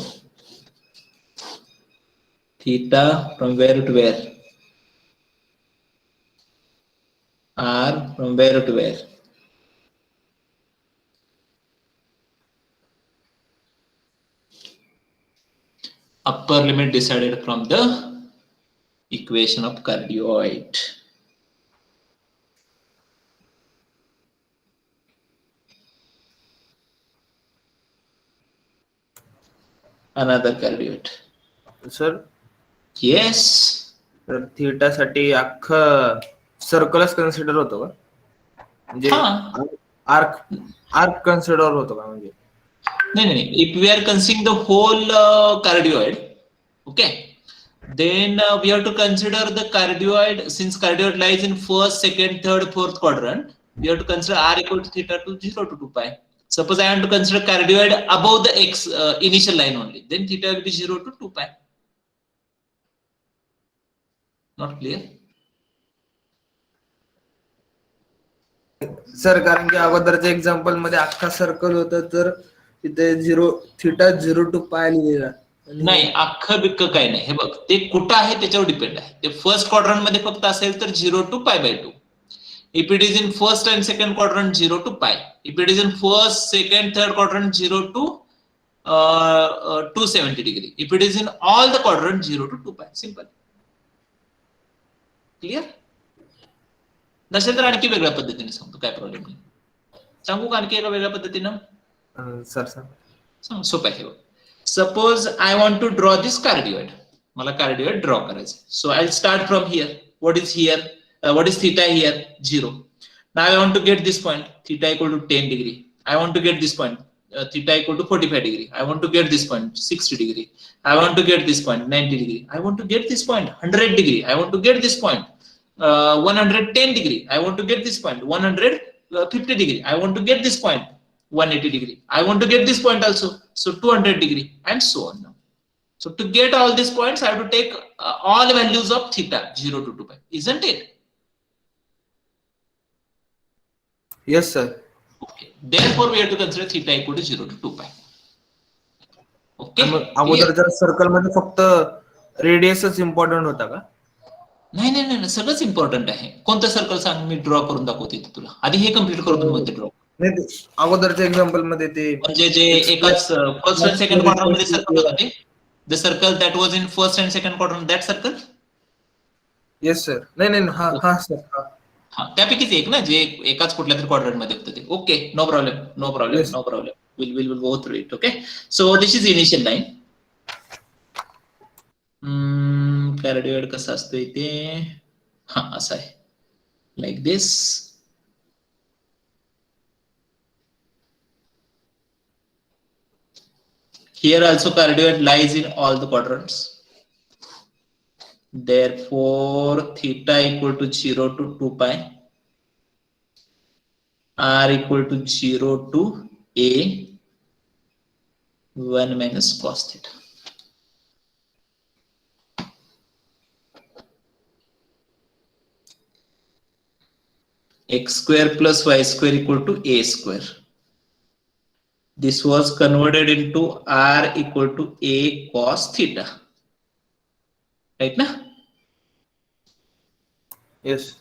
theta from where to where? R from where to where? Upper limit decided from the equation of cardioid. Another cardioid. Sir Yes. तर theta साठी अख्खं सर्कलच consider होतो का? म्हणजे हा. Arc arc consider होतो का? म्हणजे No. If we are considering the whole cardioid, okay, then we have to consider the cardioid. Since cardioid lies in first, second, third, fourth quadrant, we have to consider r equal to theta to 0 to 2 pi. Suppose I want to consider cardioid above the x initial line only, then theta will be 0 to 2 pi. Not clear? Sir कारण की अगोदरच्या example मध्ये अख्खा circle होतं तर तिथे theta 0 to पाय लिहिलेला. नाही, अख्खं बिक्क काही नाही. हे बघ, ते कुठं आहे त्याच्यावर डिपेंड आहे. ते फर्स्ट क्वाड्रंट मध्ये फक्त असेल तर 0 to pi by 2. If it is in first and second quadrant, 0 to pi. If it is in first, second, third quadrant, 0 to 270 degree. If it is in all the quadrants, 0 to 2 pi. Simple. Clear? नसेल तर आणखी वेगळ्या पद्धतीने सांगतो, काय problem नाही. सांगू का आणखी एका वेगळ्या पद्धतीनं? सर सांग, सोपं आहे. Suppose I want to draw this cardioid. मला कार्डिओइड ड्रॉ करायचं. So I start from here. What is here? What is theta here? 0. Now I want to get this point, theta equal to 10 degree. I want to get this point, theta equal to 45 degree. I want to get this point, 60 degree. I want to get this point, 90 degree. I want to get this point, 100 degree. I want to get this point, 110 degree. I want to get this point, 150 degree. I want to get this point, 180 degree. I want to get this point also, so 200 degree, and so on. Now, so to get all these points, I have to take all values of theta, 0 to 2 pi, isn't it? Yes, sir. Okay. Therefore, we have to consider theta equal to 0 to 2 pi. Okay. अगोदरच्या circle मध्ये फक्त रेडियसच important होता का? नाही, सगळंच important आहे. कोणतं circle सांग, मी ड्रॉ करून दाखवते तुला. आधी हे कम्प्लीट करून मध्ये ड्रॉ. नाही, अगोदरच्या एक्झाम्पल मध्ये ते म्हणजे जे एकाच फर्स्ट अँड सेकंड क्वाड्रंट मध्ये सर्कल होते, the circle that was in first and second quadrant, that circle. Yes sir. नाही हा सर. हा, त्यापैकीच एक ना, जे एकाच कुठल्या तरी क्वाड्रंट मध्ये होतं ते. Okay, no problem. We'll go through it. Okay, so this is initial line. Cardioid कसा असतो इथे? हा, असा आहे, like this. Here also cardioid lies in all the quadrants. Therefore, theta equal to 0 to 2 pi, r equal to 0 to a, 1 minus cos theta. X square plus y square equal to a square. This was converted into r equal to a cos theta. Right now? Yes.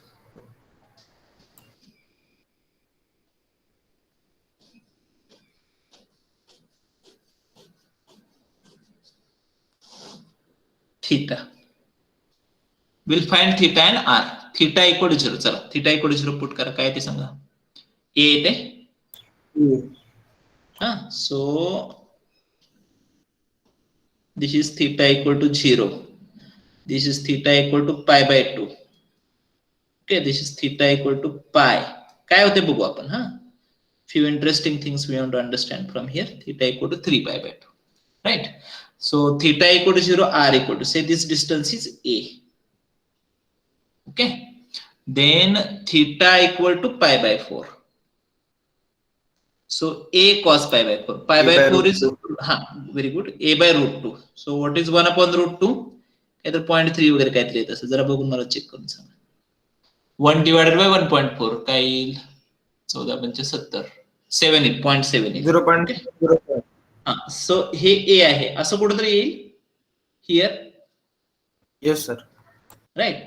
theta. We'll find theta and r. Theta equal to 0. चला theta equal to 0 put करा. काय ते सांगा. A येते. So this is theta equal to 0. This is theta equal to pi by 2. Okay, this is theta equal to pi. काय होते बघू आपण. Few interesting things we want to understand from here. Theta equal to 3 pi by 2. Right? So theta equal to 0, r equal to, say this distance is a. Okay. Then theta equal to pi by 4. So a cos pi by 4. Pi by 4 is very good. A by root 2. So what is 1 upon root 2? Either 0.3 वगैरे काहीतरी येत असेल. जरा बघून मला check करून सांगा. 1 divided by 1.4 काय येईल? 14 पंचे 70. 7 येईल. 0.7 येईल. 0.07. सो हे a आहे असं कुठेतरी येईल. Here. Yes sir. Right.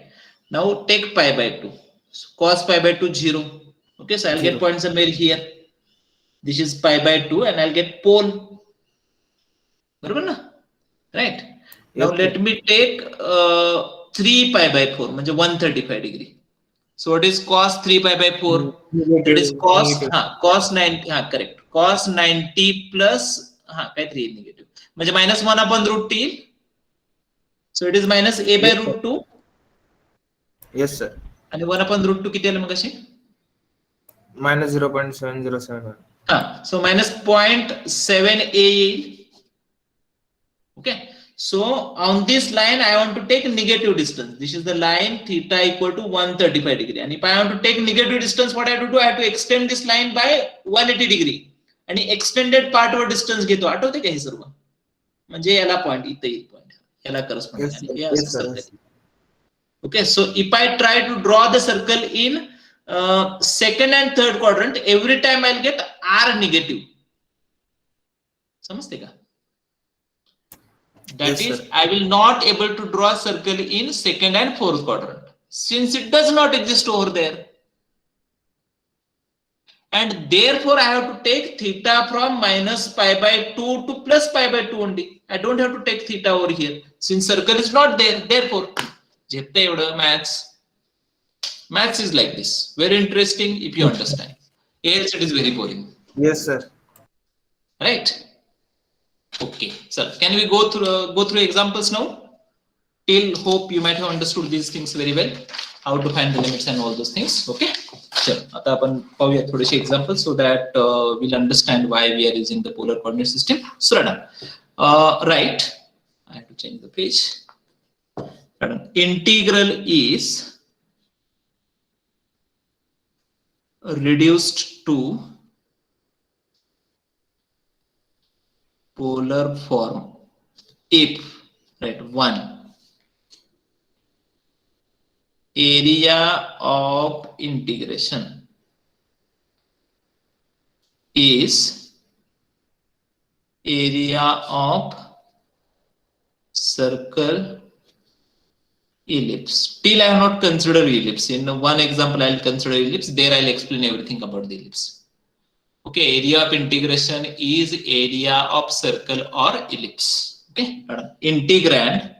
Now take pi by 2. So cos pi by 2 0. Okay, so I'll get point somewhere here. This is pi by 2 and I'll get pole. बरोबर ना? Right. Now Yes, let me take 3 pi by 4 म्हणजे 135 degree. So what is cos 3 pi by 4? That is cos cos 90 correct. Cos 90 plus काहीतरी येईल negative म्हणजे -1 upon root 2 येईल. So it is minus a by root 2. Yes sir. आणि 1 upon root 2 किती आलं मग असे? -0.707. So minus 0.7 a येईल. Okay. So on this line I want to take negative distance. This is the line theta equal to 135 degree. And if I want to take negative distance, what I have to do? I have to extend this line by 180 degree. आणि extended part वर distance घेतो. आठवते का हे सर्व? म्हणजे याला point इथे येईल point. याला corresponding. Okay, so if I try to draw the circle in second and third quadrant, every time I'll get r negative. समजते का? That is, I will not able to draw a circle in second and fourth quadrant since it does not exist over there. And therefore, I have to take theta from minus pi by 2 to plus pi by 2 only. I don't have to take theta over here since circle is not there. Therefore, maths is like this. Very interesting if you understand. Else it is very boring. Yes, sir. Right? Okay. So can we go through examples now? Till hope you might have understood these things very well. How to find the limits and all those things. Okay. Sure. आता आपण पाहूया थोडेसे examples so that we'll understand why we are using the polar coordinate system. So right. I have to change the page. Integral is reduced to polar form if, right, 1, area of integration is area of circle ellipse. Till I have not considered ellipse. In one example, I'll consider ellipse. There I'll explain everything about the ellipse. Okay, area of integration is area of circle or ellipse. Okay, integrand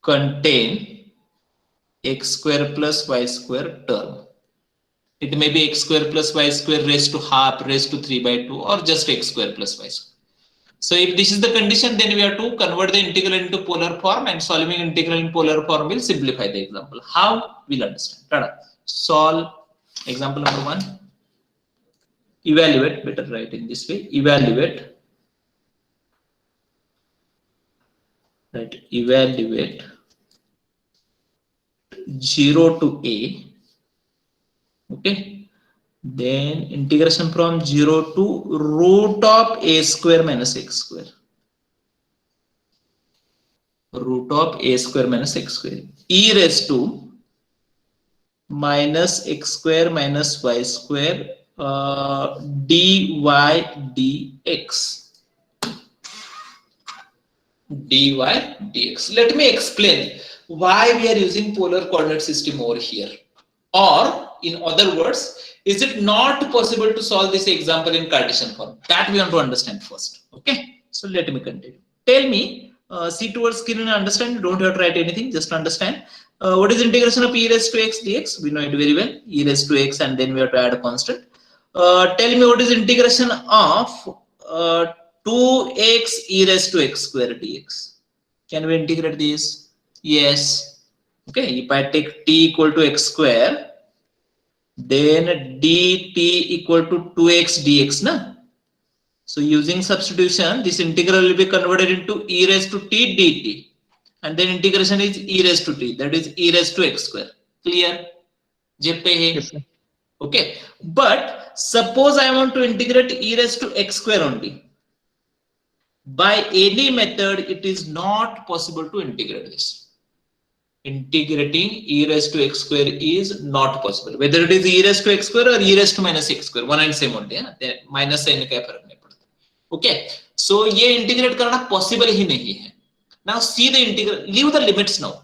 contain x square plus y square term. It may be x square plus y square raised to half, raised to 3 by 2, or just x square plus y square. So if this is the condition, then we have to convert the integral into polar form, and solving integral in polar form will simplify the example. How? We'll understand. Solve example number 1. Evaluate, better write in this way. Evaluate. Right. Evaluate 0 to a. Okay. Then integration from 0 to root of a square minus x square. Root of a square minus x square. E raised to minus x square minus y square dy dx. dy dx. Let me explain why we are using polar coordinate system over here. Or in other words, is it not possible to solve this example in Cartesian form? That we want to understand first. Okay, so let me continue. Tell me, see towards screen and understand. You don't have to write anything, just understand. What is integration of e raised to x dx? We know it very well. E raised to x, and then we have to add a constant. Tell me what is integration of 2x e raised to x square dx. Can we integrate this? Yes. Okay, if I take t equal to x square, then dt equal to 2x dx, na? So using substitution, this integral will be converted into e raised to t dt. And then integration is e raised to t, that is e raised to x square. Clear? Yes, sir. Okay, but suppose I want to integrate e raised to x square only. By any method, it is not possible to integrate this. Integrating e raised to x square is not possible. Whether it is e raised to x square or e raised to minus x square, one and same only. Minus sign का फर्क नहीं पड़ता. Okay, so ये integrate करना possible ही नहीं है. Now see the integral. Leave the limits now.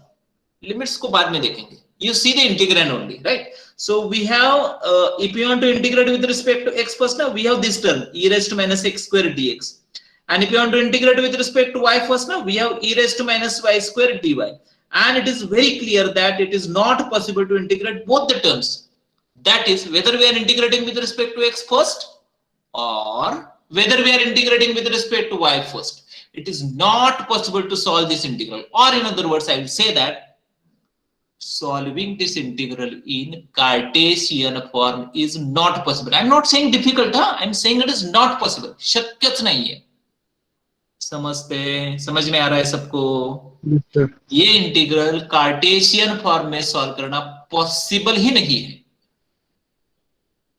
Limits को बाद में देखेंगे. You see the integrand only, right? So we have, if you want to integrate with respect to x first, now we have this term e raised to minus x square dx. And if you want to integrate with respect to y first, now we have e raised to minus y square dy. And it is very clear that it is not possible to integrate both the terms. That is, whether we are integrating with respect to x first or whether we are integrating with respect to y first. It is not possible to solve this integral. Or in other words, I will say that solving this integral in Cartesian form is not possible. I am not saying difficult, I am saying it is not possible. शक्यच नहीं है. समझ में आ रहा है सबको? Yes, sir. ये integral Cartesian form में सॉल्व करना पॉसिबल ही नहीं है.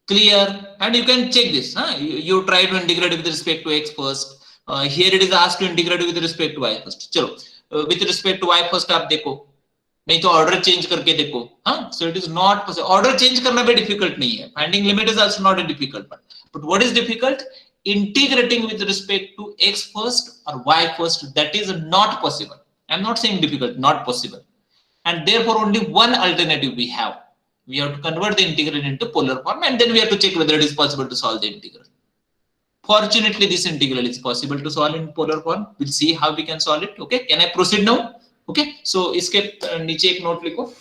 Clear? And you can check this. You try to integrate with respect to x first. Here it is asked to integrate with respect to y first. चलो, with respect to y first आप देखो, नहीं तो order change करके देखो. So it is not possible. Order change करना भी difficult नहीं है. Finding limit is also not a difficult part. But what is difficult? Integrating with respect to x first or y first, that is not possible. I am not saying difficult, not possible. And therefore only one alternative we have. We have to convert the integral into polar form, and then we have to check whether it is possible to solve the integral. Fortunately, this integral is possible to solve in polar form. We'll see how we can solve it. Okay, can I proceed now? Okay, so इसके नीचे एक note लिखो.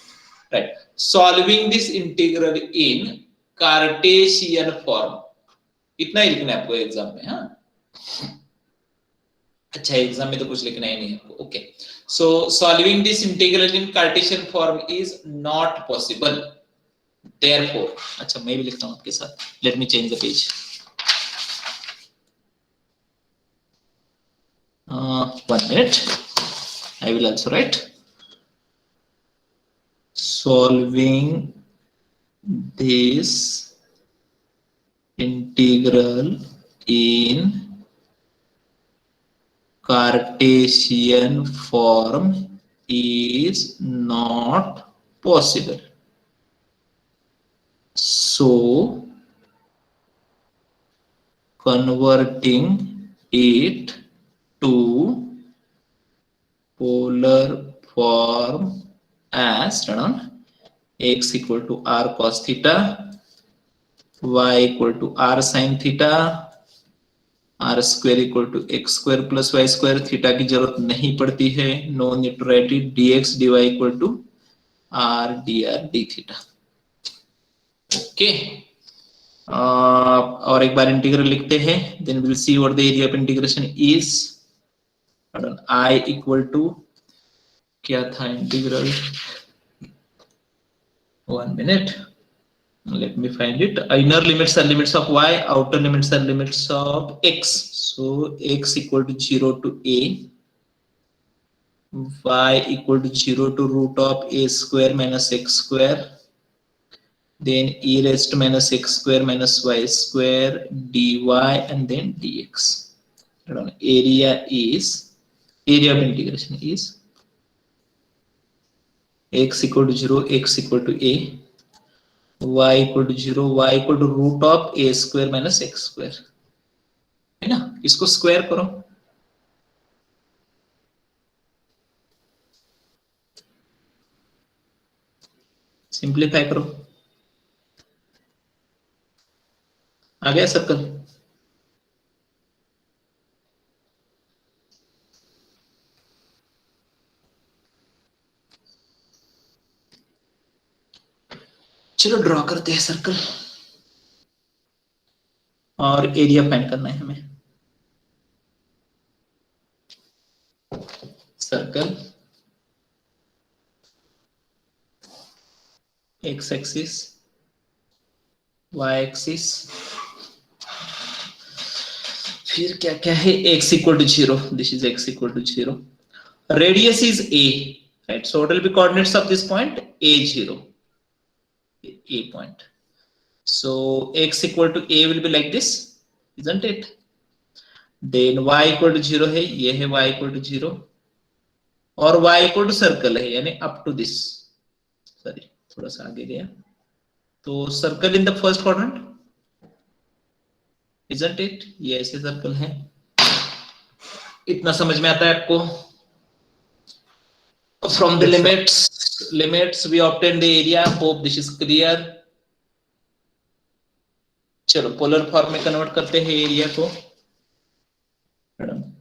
Right, solving this integral in Cartesian form. इतना ही लिखना है आपको exam में. अच्छा, एग्जाम में तो कुछ लिखना ही नहीं है आपको. Okay, so solving this integral in Cartesian form is not possible. Therefore, अच्छा मैं भी लिखता हूँ आपके साथ. Let me change the page. 1 minute. I will also write. Solving this integral in Cartesian form is not possible. So converting it to polar form as x equal to r cos theta, y equal to r sin theta, r square equal to x square plus y square. Theta की जरूरत नहीं पड़ती है. No need to write it. dx dy equal to r dr d theta. Okay. और एक बार integral लिखते हैं. Then we'll see what the area of integration is. I equal to क्या था integral? 1 minute. Let me find it. Inner limits are limits of y, outer limits are limits of x. So x equal to 0 to a, y equal to 0 to root of a square minus x square, then e raised to minus x square minus y square dy, and then dx. Area of integration is x equal to 0, x equal to a, y equal to 0, y equal to root of a square minus x square. है ना? इसको square करो. Simplify करो, आ गया circle. चलो draw करते हैं circle, और एरिया फाइंड करना है हमें। Circle, x axis, y axis, फिर क्या क्या है, x equal to 0, this is x equal to 0, radius is a, right? So what will be coordinates of this point? a0, a point. So x equal to a will be like this, isn't it? Then y equal to 0 है, ये है y equal to 0, और y equal to circle है, यानी up to this, sorry थोड़ा सा आगे गया, तो circle in the first quadrant, isn't it? ये ऐसे सर्कल है, इतना समझ में आता है आपको? From the limits we obtain the area. Hope this is clear. चलो पोलर फॉर्म में कन्वर्ट करते हैं एरिया को।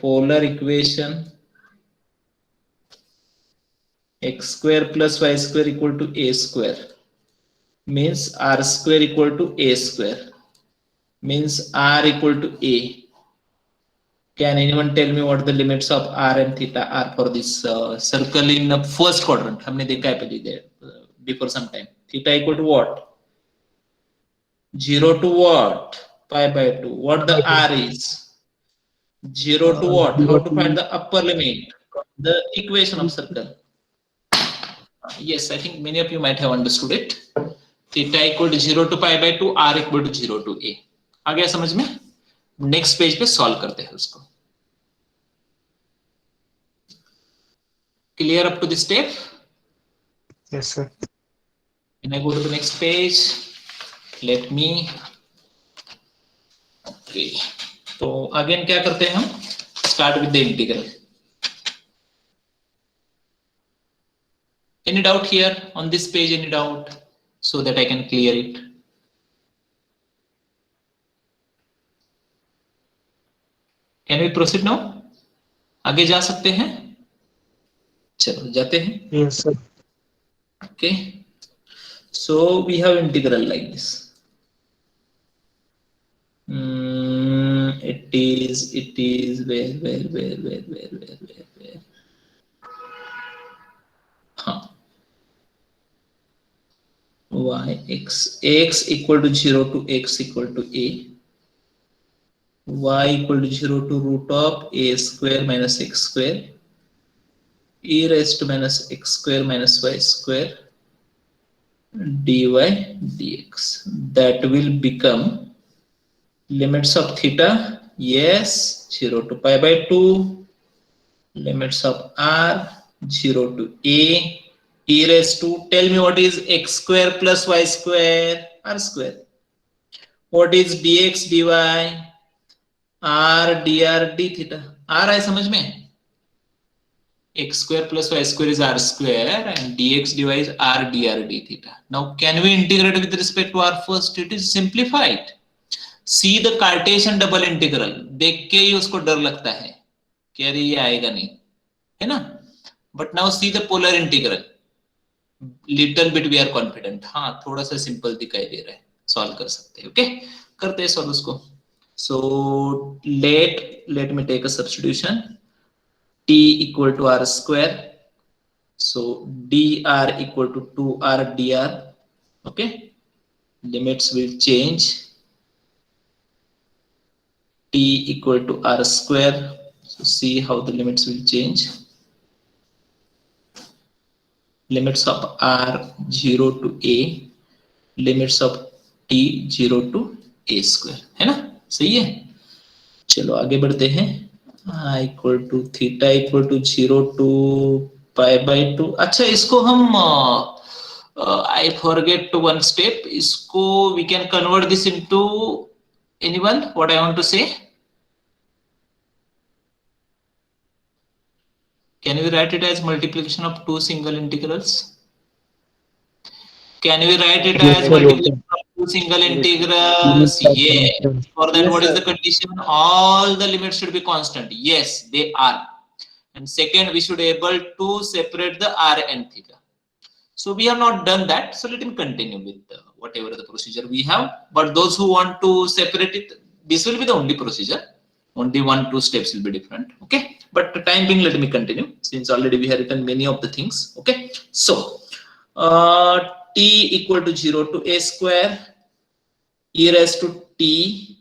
Polar equation x square plus y square equal to a square means r square equal to a square means r equal to a. Can anyone tell me what the limits of r and theta are for this circle in the first quadrant? हमने देखा है पहले there before some time. Theta equal to what? 0 to what? Pi by 2. What the r is? 0 to what? How to find the upper limit? The equation of circle. Yes, I think many of you might have understood it. Theta equal to 0 to pi by 2, r equal to 0 to a. आ गया समझ में? Next page पे solve करते हैं उसको। Clear up to this step? Yes, sir. When I go to the next page, let me. Okay. तो again क्या करते हैं हम? Start with the integral. Any doubt here on this page? Any doubt? So that I can clear it. Can we proceed now? आगे जा सकते हैं? चलो जाते हैं। Yes, sir. Okay. So we have integral like this. It is where? हाँ. Y x equal to 0 to x equal to a. Y equal to 0 to root of a square minus x square e raised to minus x square minus y square dy dx. That will become limits of theta, yes, 0 to pi by 2, limits of r 0 to a, e raised to, tell me what is x square plus y square? R square. What is dx dy? r dr d theta. r है समझ में? x square plus y square is r square and dx dy is r dr d theta. Now can we integrate with respect to r first? It is simplified. See the Cartesian double integral. देख के ही उसको डर लगता है कि अरे ये आएगा नहीं, है ना? But now see the polar integral. Little bit we are confident. हाँ थोड़ा सा सिंपल दिखाई दे रहा है, सॉल्व कर सकते हैं। ओके करते हैं सॉल्व उसको। So let me take a substitution. T equal to r square. So dr equal to 2r dr. Okay. Limits will change. T equal to r square. So see how the limits will change. Limits of r 0 to a. Limits of t 0 to a square. है ना? सही है। चलो आगे बढ़ते हैं। Equal to theta equal to 0 to pi by 2। अच्छा इसको हम I forget to one step, इसको we can convert this into anyone what I want to say? Can we write it as multiplication of two single integrals? Can we write it Yes, as sir. multiplication of two single integrals? Yes. For that, Yes, what is sir. the condition? All the limits should be constant. Yes, they are. And second, we should able to separate the r and theta. So we have not done that. So let him continue with whatever the procedure we have. But those who want to separate it, this will be the only procedure. Only 1-2 steps will be different. Okay. But the time being, let me continue since already we have written many of the things. Okay. So t equal to 0 to a square e raised to t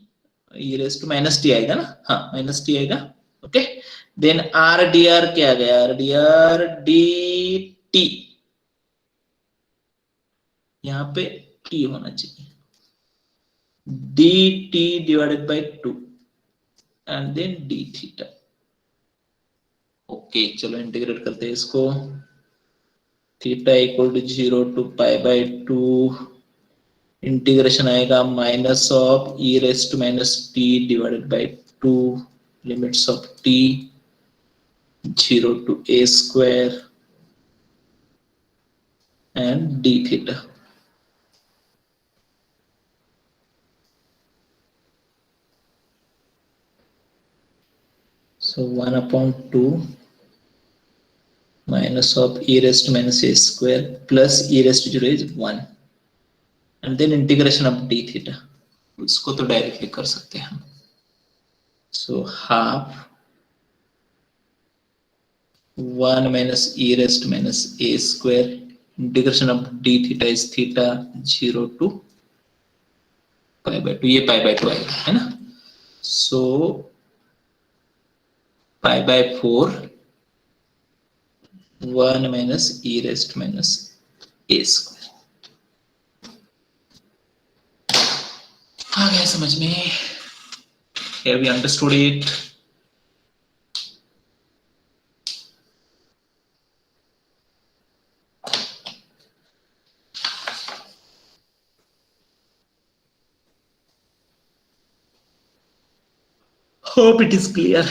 e raised to minus t आएगा ना, हाँ minus t आएगा. Okay. Then r dr क्या आ गया, r dr dt यहाँ पे t होना चाहिए, dt divided by 2 and then d theta. Okay चलो इंटीग्रेट करते हैं इसको. Theta equal to 0 to pi by 2, integration आएगा minus of e raise to minus t divided by 2 limits of t 0 to a square and d theta. So 1 upon 2 minus of e raised to minus a square plus e raised to 0 is 1 and then integration of d theta. उसको तो directly कर सकते हैं हम. So half 1 minus e raised to minus a square integration of d theta is theta 0 to pi by 2. ये pi by 2 आएगा है ना. So pi by 4 1 minus e raised to minus a square. आ गया समझ में? Have we understood it? Hope it is clear.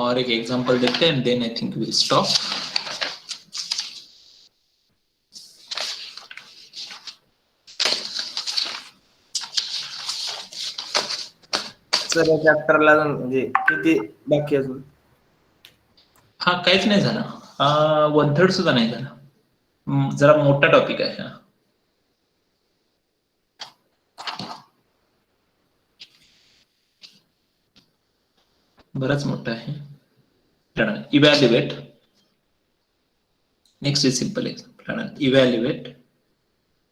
और एक example देखते हैं, then I think we'll stop. Sir या चॅप्टरला म्हणजे किती बाकी अजून? हा काहीच नाही झालं, 1/3 सुद्धा नाही झालं. जरा मोठा टॉपिक आहे हा. बराच मोठा आहे. Evaluate. Next is simple example. Evaluate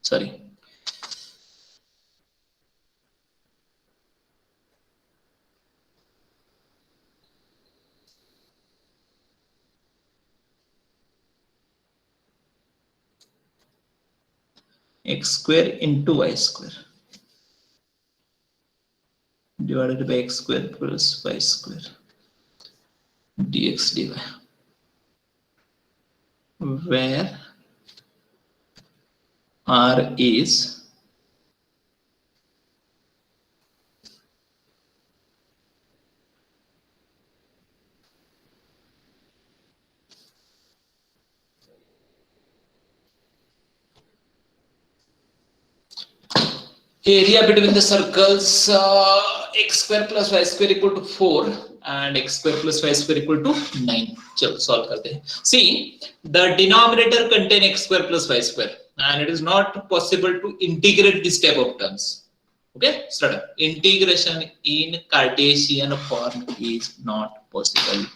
sorry x square into y square divided by x square plus y square dx dy, where r is area between the circles x square plus y square equal to 4 and x square plus y square equal to 9. चलो solve करते हैं. See, the denominator contain x square plus y square and it is not possible to integrate this type of terms. Okay, start. Integration in Cartesian form is not possible.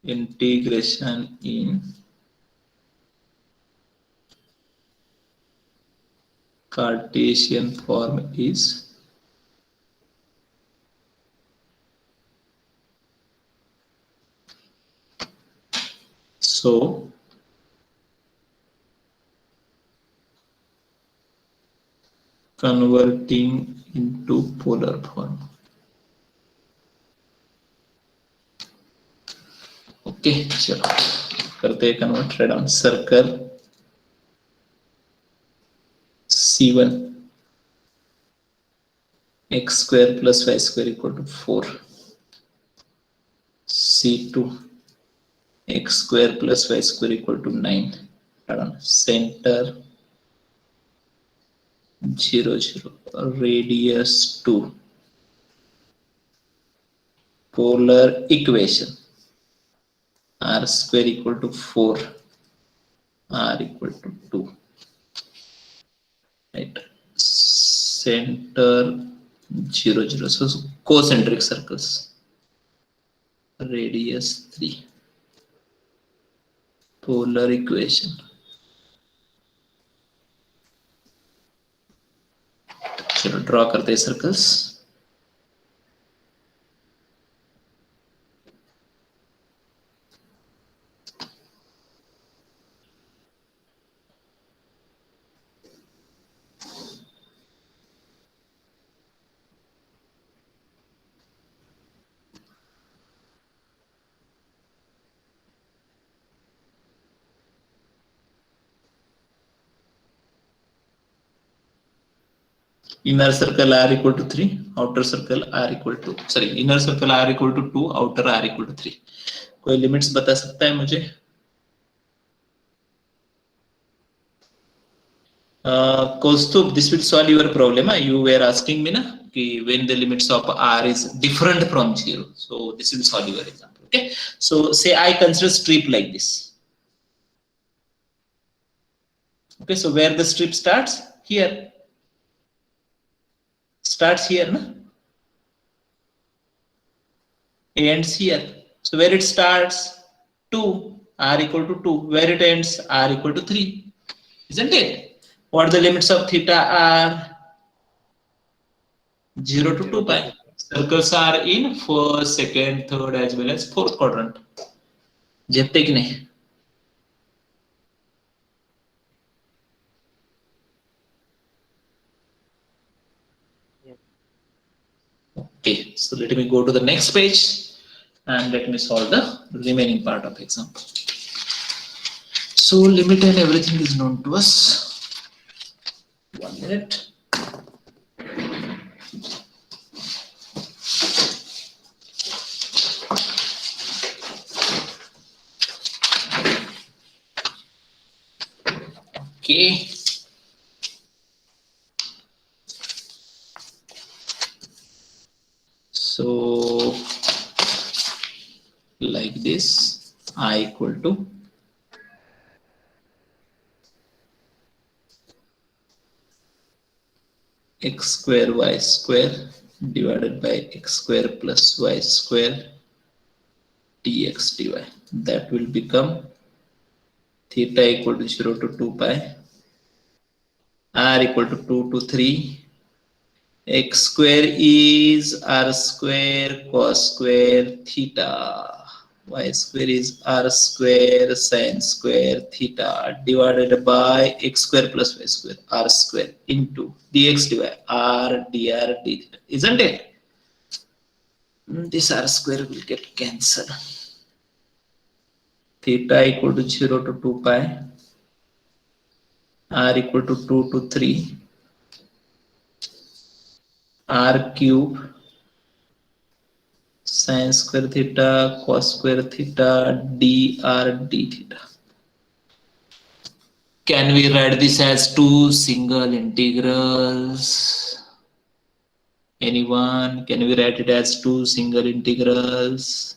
Integration in Cartesian form is so converting into polar form. Okay. Okay चलो करते हैं convert down circle C1 x square plus y square equal to 4 C2 x square plus y square equal to 9 center 0 0 radius 2 polar equation r square equal to 4 r equal to 2 right center 0 0 so concentric circles radius 3 polar equation चलो draw करते हैं circles inner circle r equal to 3 outer circle r equal to sorry inner circle r equal to 2 outer r equal to 3 कोई limits बता सकता है मुझे Kaustubh, this will solve your problem. You were asking me na कि when the limits of r is different from 0, so this will solve your example. Okay, so say I consider strip like this. Okay, so where the strip starts here. Starts here, na? Ends here. So where it starts, 2, r equal to 2. Where it ends, r equal to 3. Isn't it? What are the limits of theta are? 0 to 2 pi. Circles are in first, second, third as well as fourth quadrant. जेबते कि नहीं? Okay, so let me go to the next page and let me solve the remaining part of example. So limit and everything is known to us. 1 minute. Okay. So like this, I equal to x square y square divided by x square plus y square dx dy. That will become theta equal to 0 to 2 pi, r equal to 2 to 3. X square is r square cos square theta. Y square is r square sin square theta divided by x square plus y square r square into dx dy r dr d theta. Isn't it? This r square will get cancelled. Theta equal to 0 to 2 pi, r equal to 2 to 3, r cube sin square theta cos square theta dr d theta. Can we write this as two single integrals? Anyone? Can we write it as two single integrals?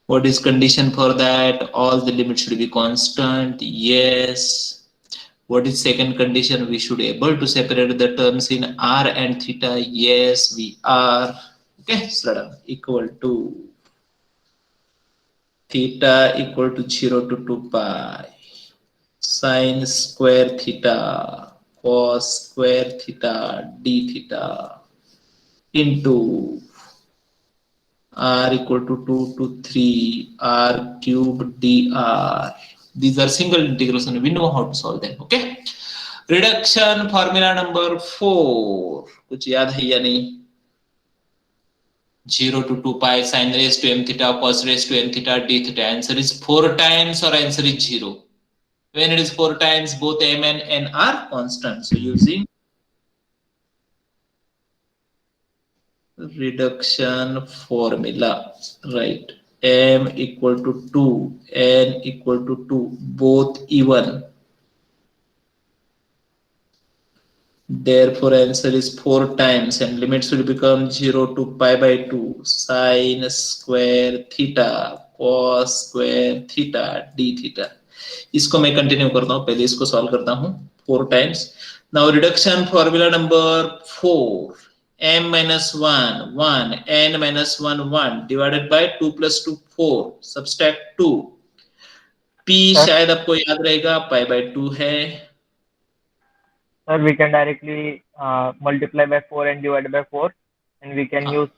What is condition for that? All the limits should be constant. Yes. What is second condition? We should be able to separate the terms in r and theta. Yes, we are. Okay, slow down. Equal to theta equal to 0 to 2 pi sin square theta cos square theta d theta into r equal to 2 to 3 r cube dr. These are single integrals and we know how to solve them. Okay, reduction formula number 4 कुछ याद है या नहीं? 0 to 2 pi sin raised to m theta cos raised to m theta d theta. Answer is 4 times or answer is 0. When it is 4 times, both m and n are constant. So using reduction formula, right? M equal to 2, n equal to 2, both even. Therefore, answer is 4 times and limits will become 0 to pi by 2 sin square theta cos square theta d theta. इसको मैं continue करता हूं, पहले इसको solve करता हूं 4 times. Now reduction formula number 4, m minus 1 1 n minus 1 1 divided by 2 plus 2 4 subtract 2. p शायद आपको याद रहेगा pi by 2 है. Sir, we can directly multiply by 4 and divide by 4, and we can use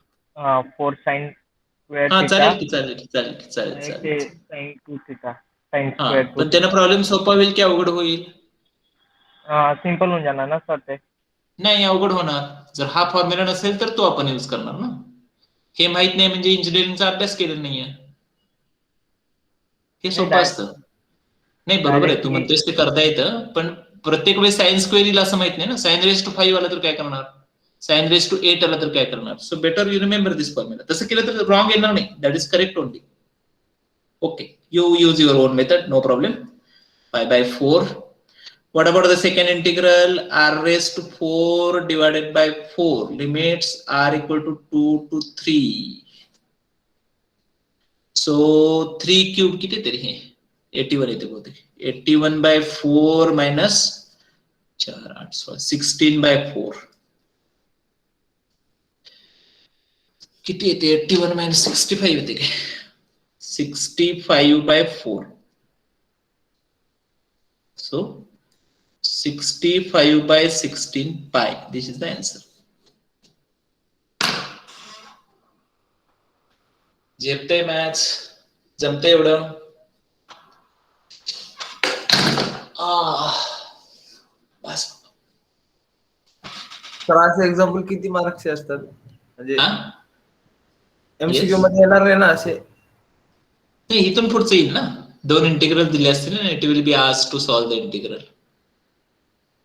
4 sin square हाँ theta. चालेल. Sin 2 theta. Sin square 2 पण त्यांना problem सोपा होईल की अवघड होईल? सिंपल होऊन जाणार ना सर ते. नाही, अवघड होणार. जर हा फॉर्म्युला नसेल तर तो आपण यूज करणार ना. हे माहित नाही म्हणजे इंजिनिअरिंगचा अभ्यास केलेला नाहीये. हे सोपं असतं. नाही बरोबर आहे, तू म्हणतोयस ते करता येतं, पण प्रत्येक वेळेस साइन स्क्वेअर येईल असं माहित नाही ना. साइन रेस टू 5 आला तर काय करणार, साइन रेस टू 8 आला तर काय करणार. So better you remember this formula. तसं केलं तर रॉंग येणार नाही. That is correct only. Okay, you use your own method, no problem. Pi by 4. What about the second integral? R raised to 4 divided by 4. Limits r equal to 2 to 3. So 3 cube किती तरी हे 81 येते बहुतेक. 81 by 4 minus 4 8 16 by 4 किती येते? 81 minus 65 येते काय? 65 by 4. So 65 by 16 pi. This is the answer. झेपतंय maths, जमतंय एवढं? बस. तर असे एक्झाम्पल किती मार्क्सचे असतात? म्हणजे एमसीक्यू Yes. मध्ये येणार नाही ना असे? नाही, इथून पुढचं येईल ना. 2 इंटिग्रल दिले असतील ना, it will be asked to solve the integral.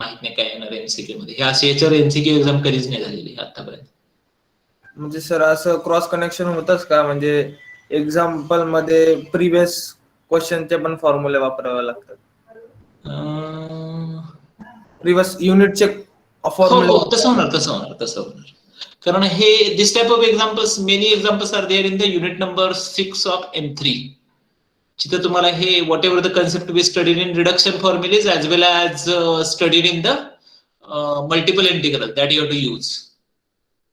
माहित नाही काय येणार एमसीक्यू मध्ये. हे असे याच्यावर एमसीक्यू एक्झाम कधीच नाही झालेली आतापर्यंत. म्हणजे सर असं क्रॉस कनेक्शन होतच का? म्हणजे एक्झाम्पल मध्ये प्रिव्हियस क्वेश्चनचे पण फॉर्म्युले वापरावे लागतात? प्रिव्हियस युनिटचे फॉर्म्युले? हो, तसं होणार. कारण हे this type of examples, many examples are there in the unit number 6 of M3. जिथे तुम्हाला हे whatever the concept we studied in reduction formulae as well as studied in the multiple integral that you have to use.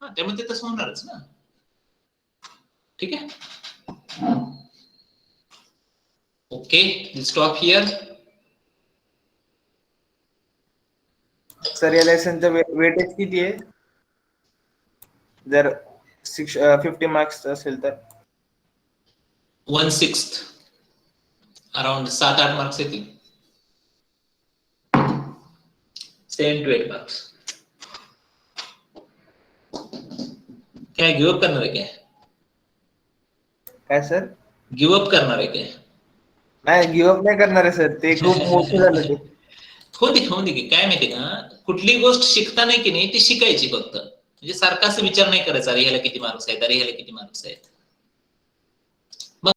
त्यामुळे ते तसं होणारच ना. ठीक आहे. Okay, stop here. सर या लेसनचं वेटेज किती आहे जर 50 मार्क्स असेल तर? 1/6 अराउंड 7-8 मार्क्स येतील. 7 to 8 मार्क्स. काय गिव्ह करणार आहे काय सर? गिव्ह करणार आहे काय? नाही, गिव्ह नाही करणार आहे सर. ते खूप मोठं झालं ते. होऊन दे की. काय माहितीये का, कुठली गोष्ट शिकता नाही की नाही ती शिकायची फक्त. म्हणजे सारखा असं विचार नाही करायचा, अरे ह्याला किती मार्क्स आहेत, अरे ह्याला किती मार्क्स आहेत.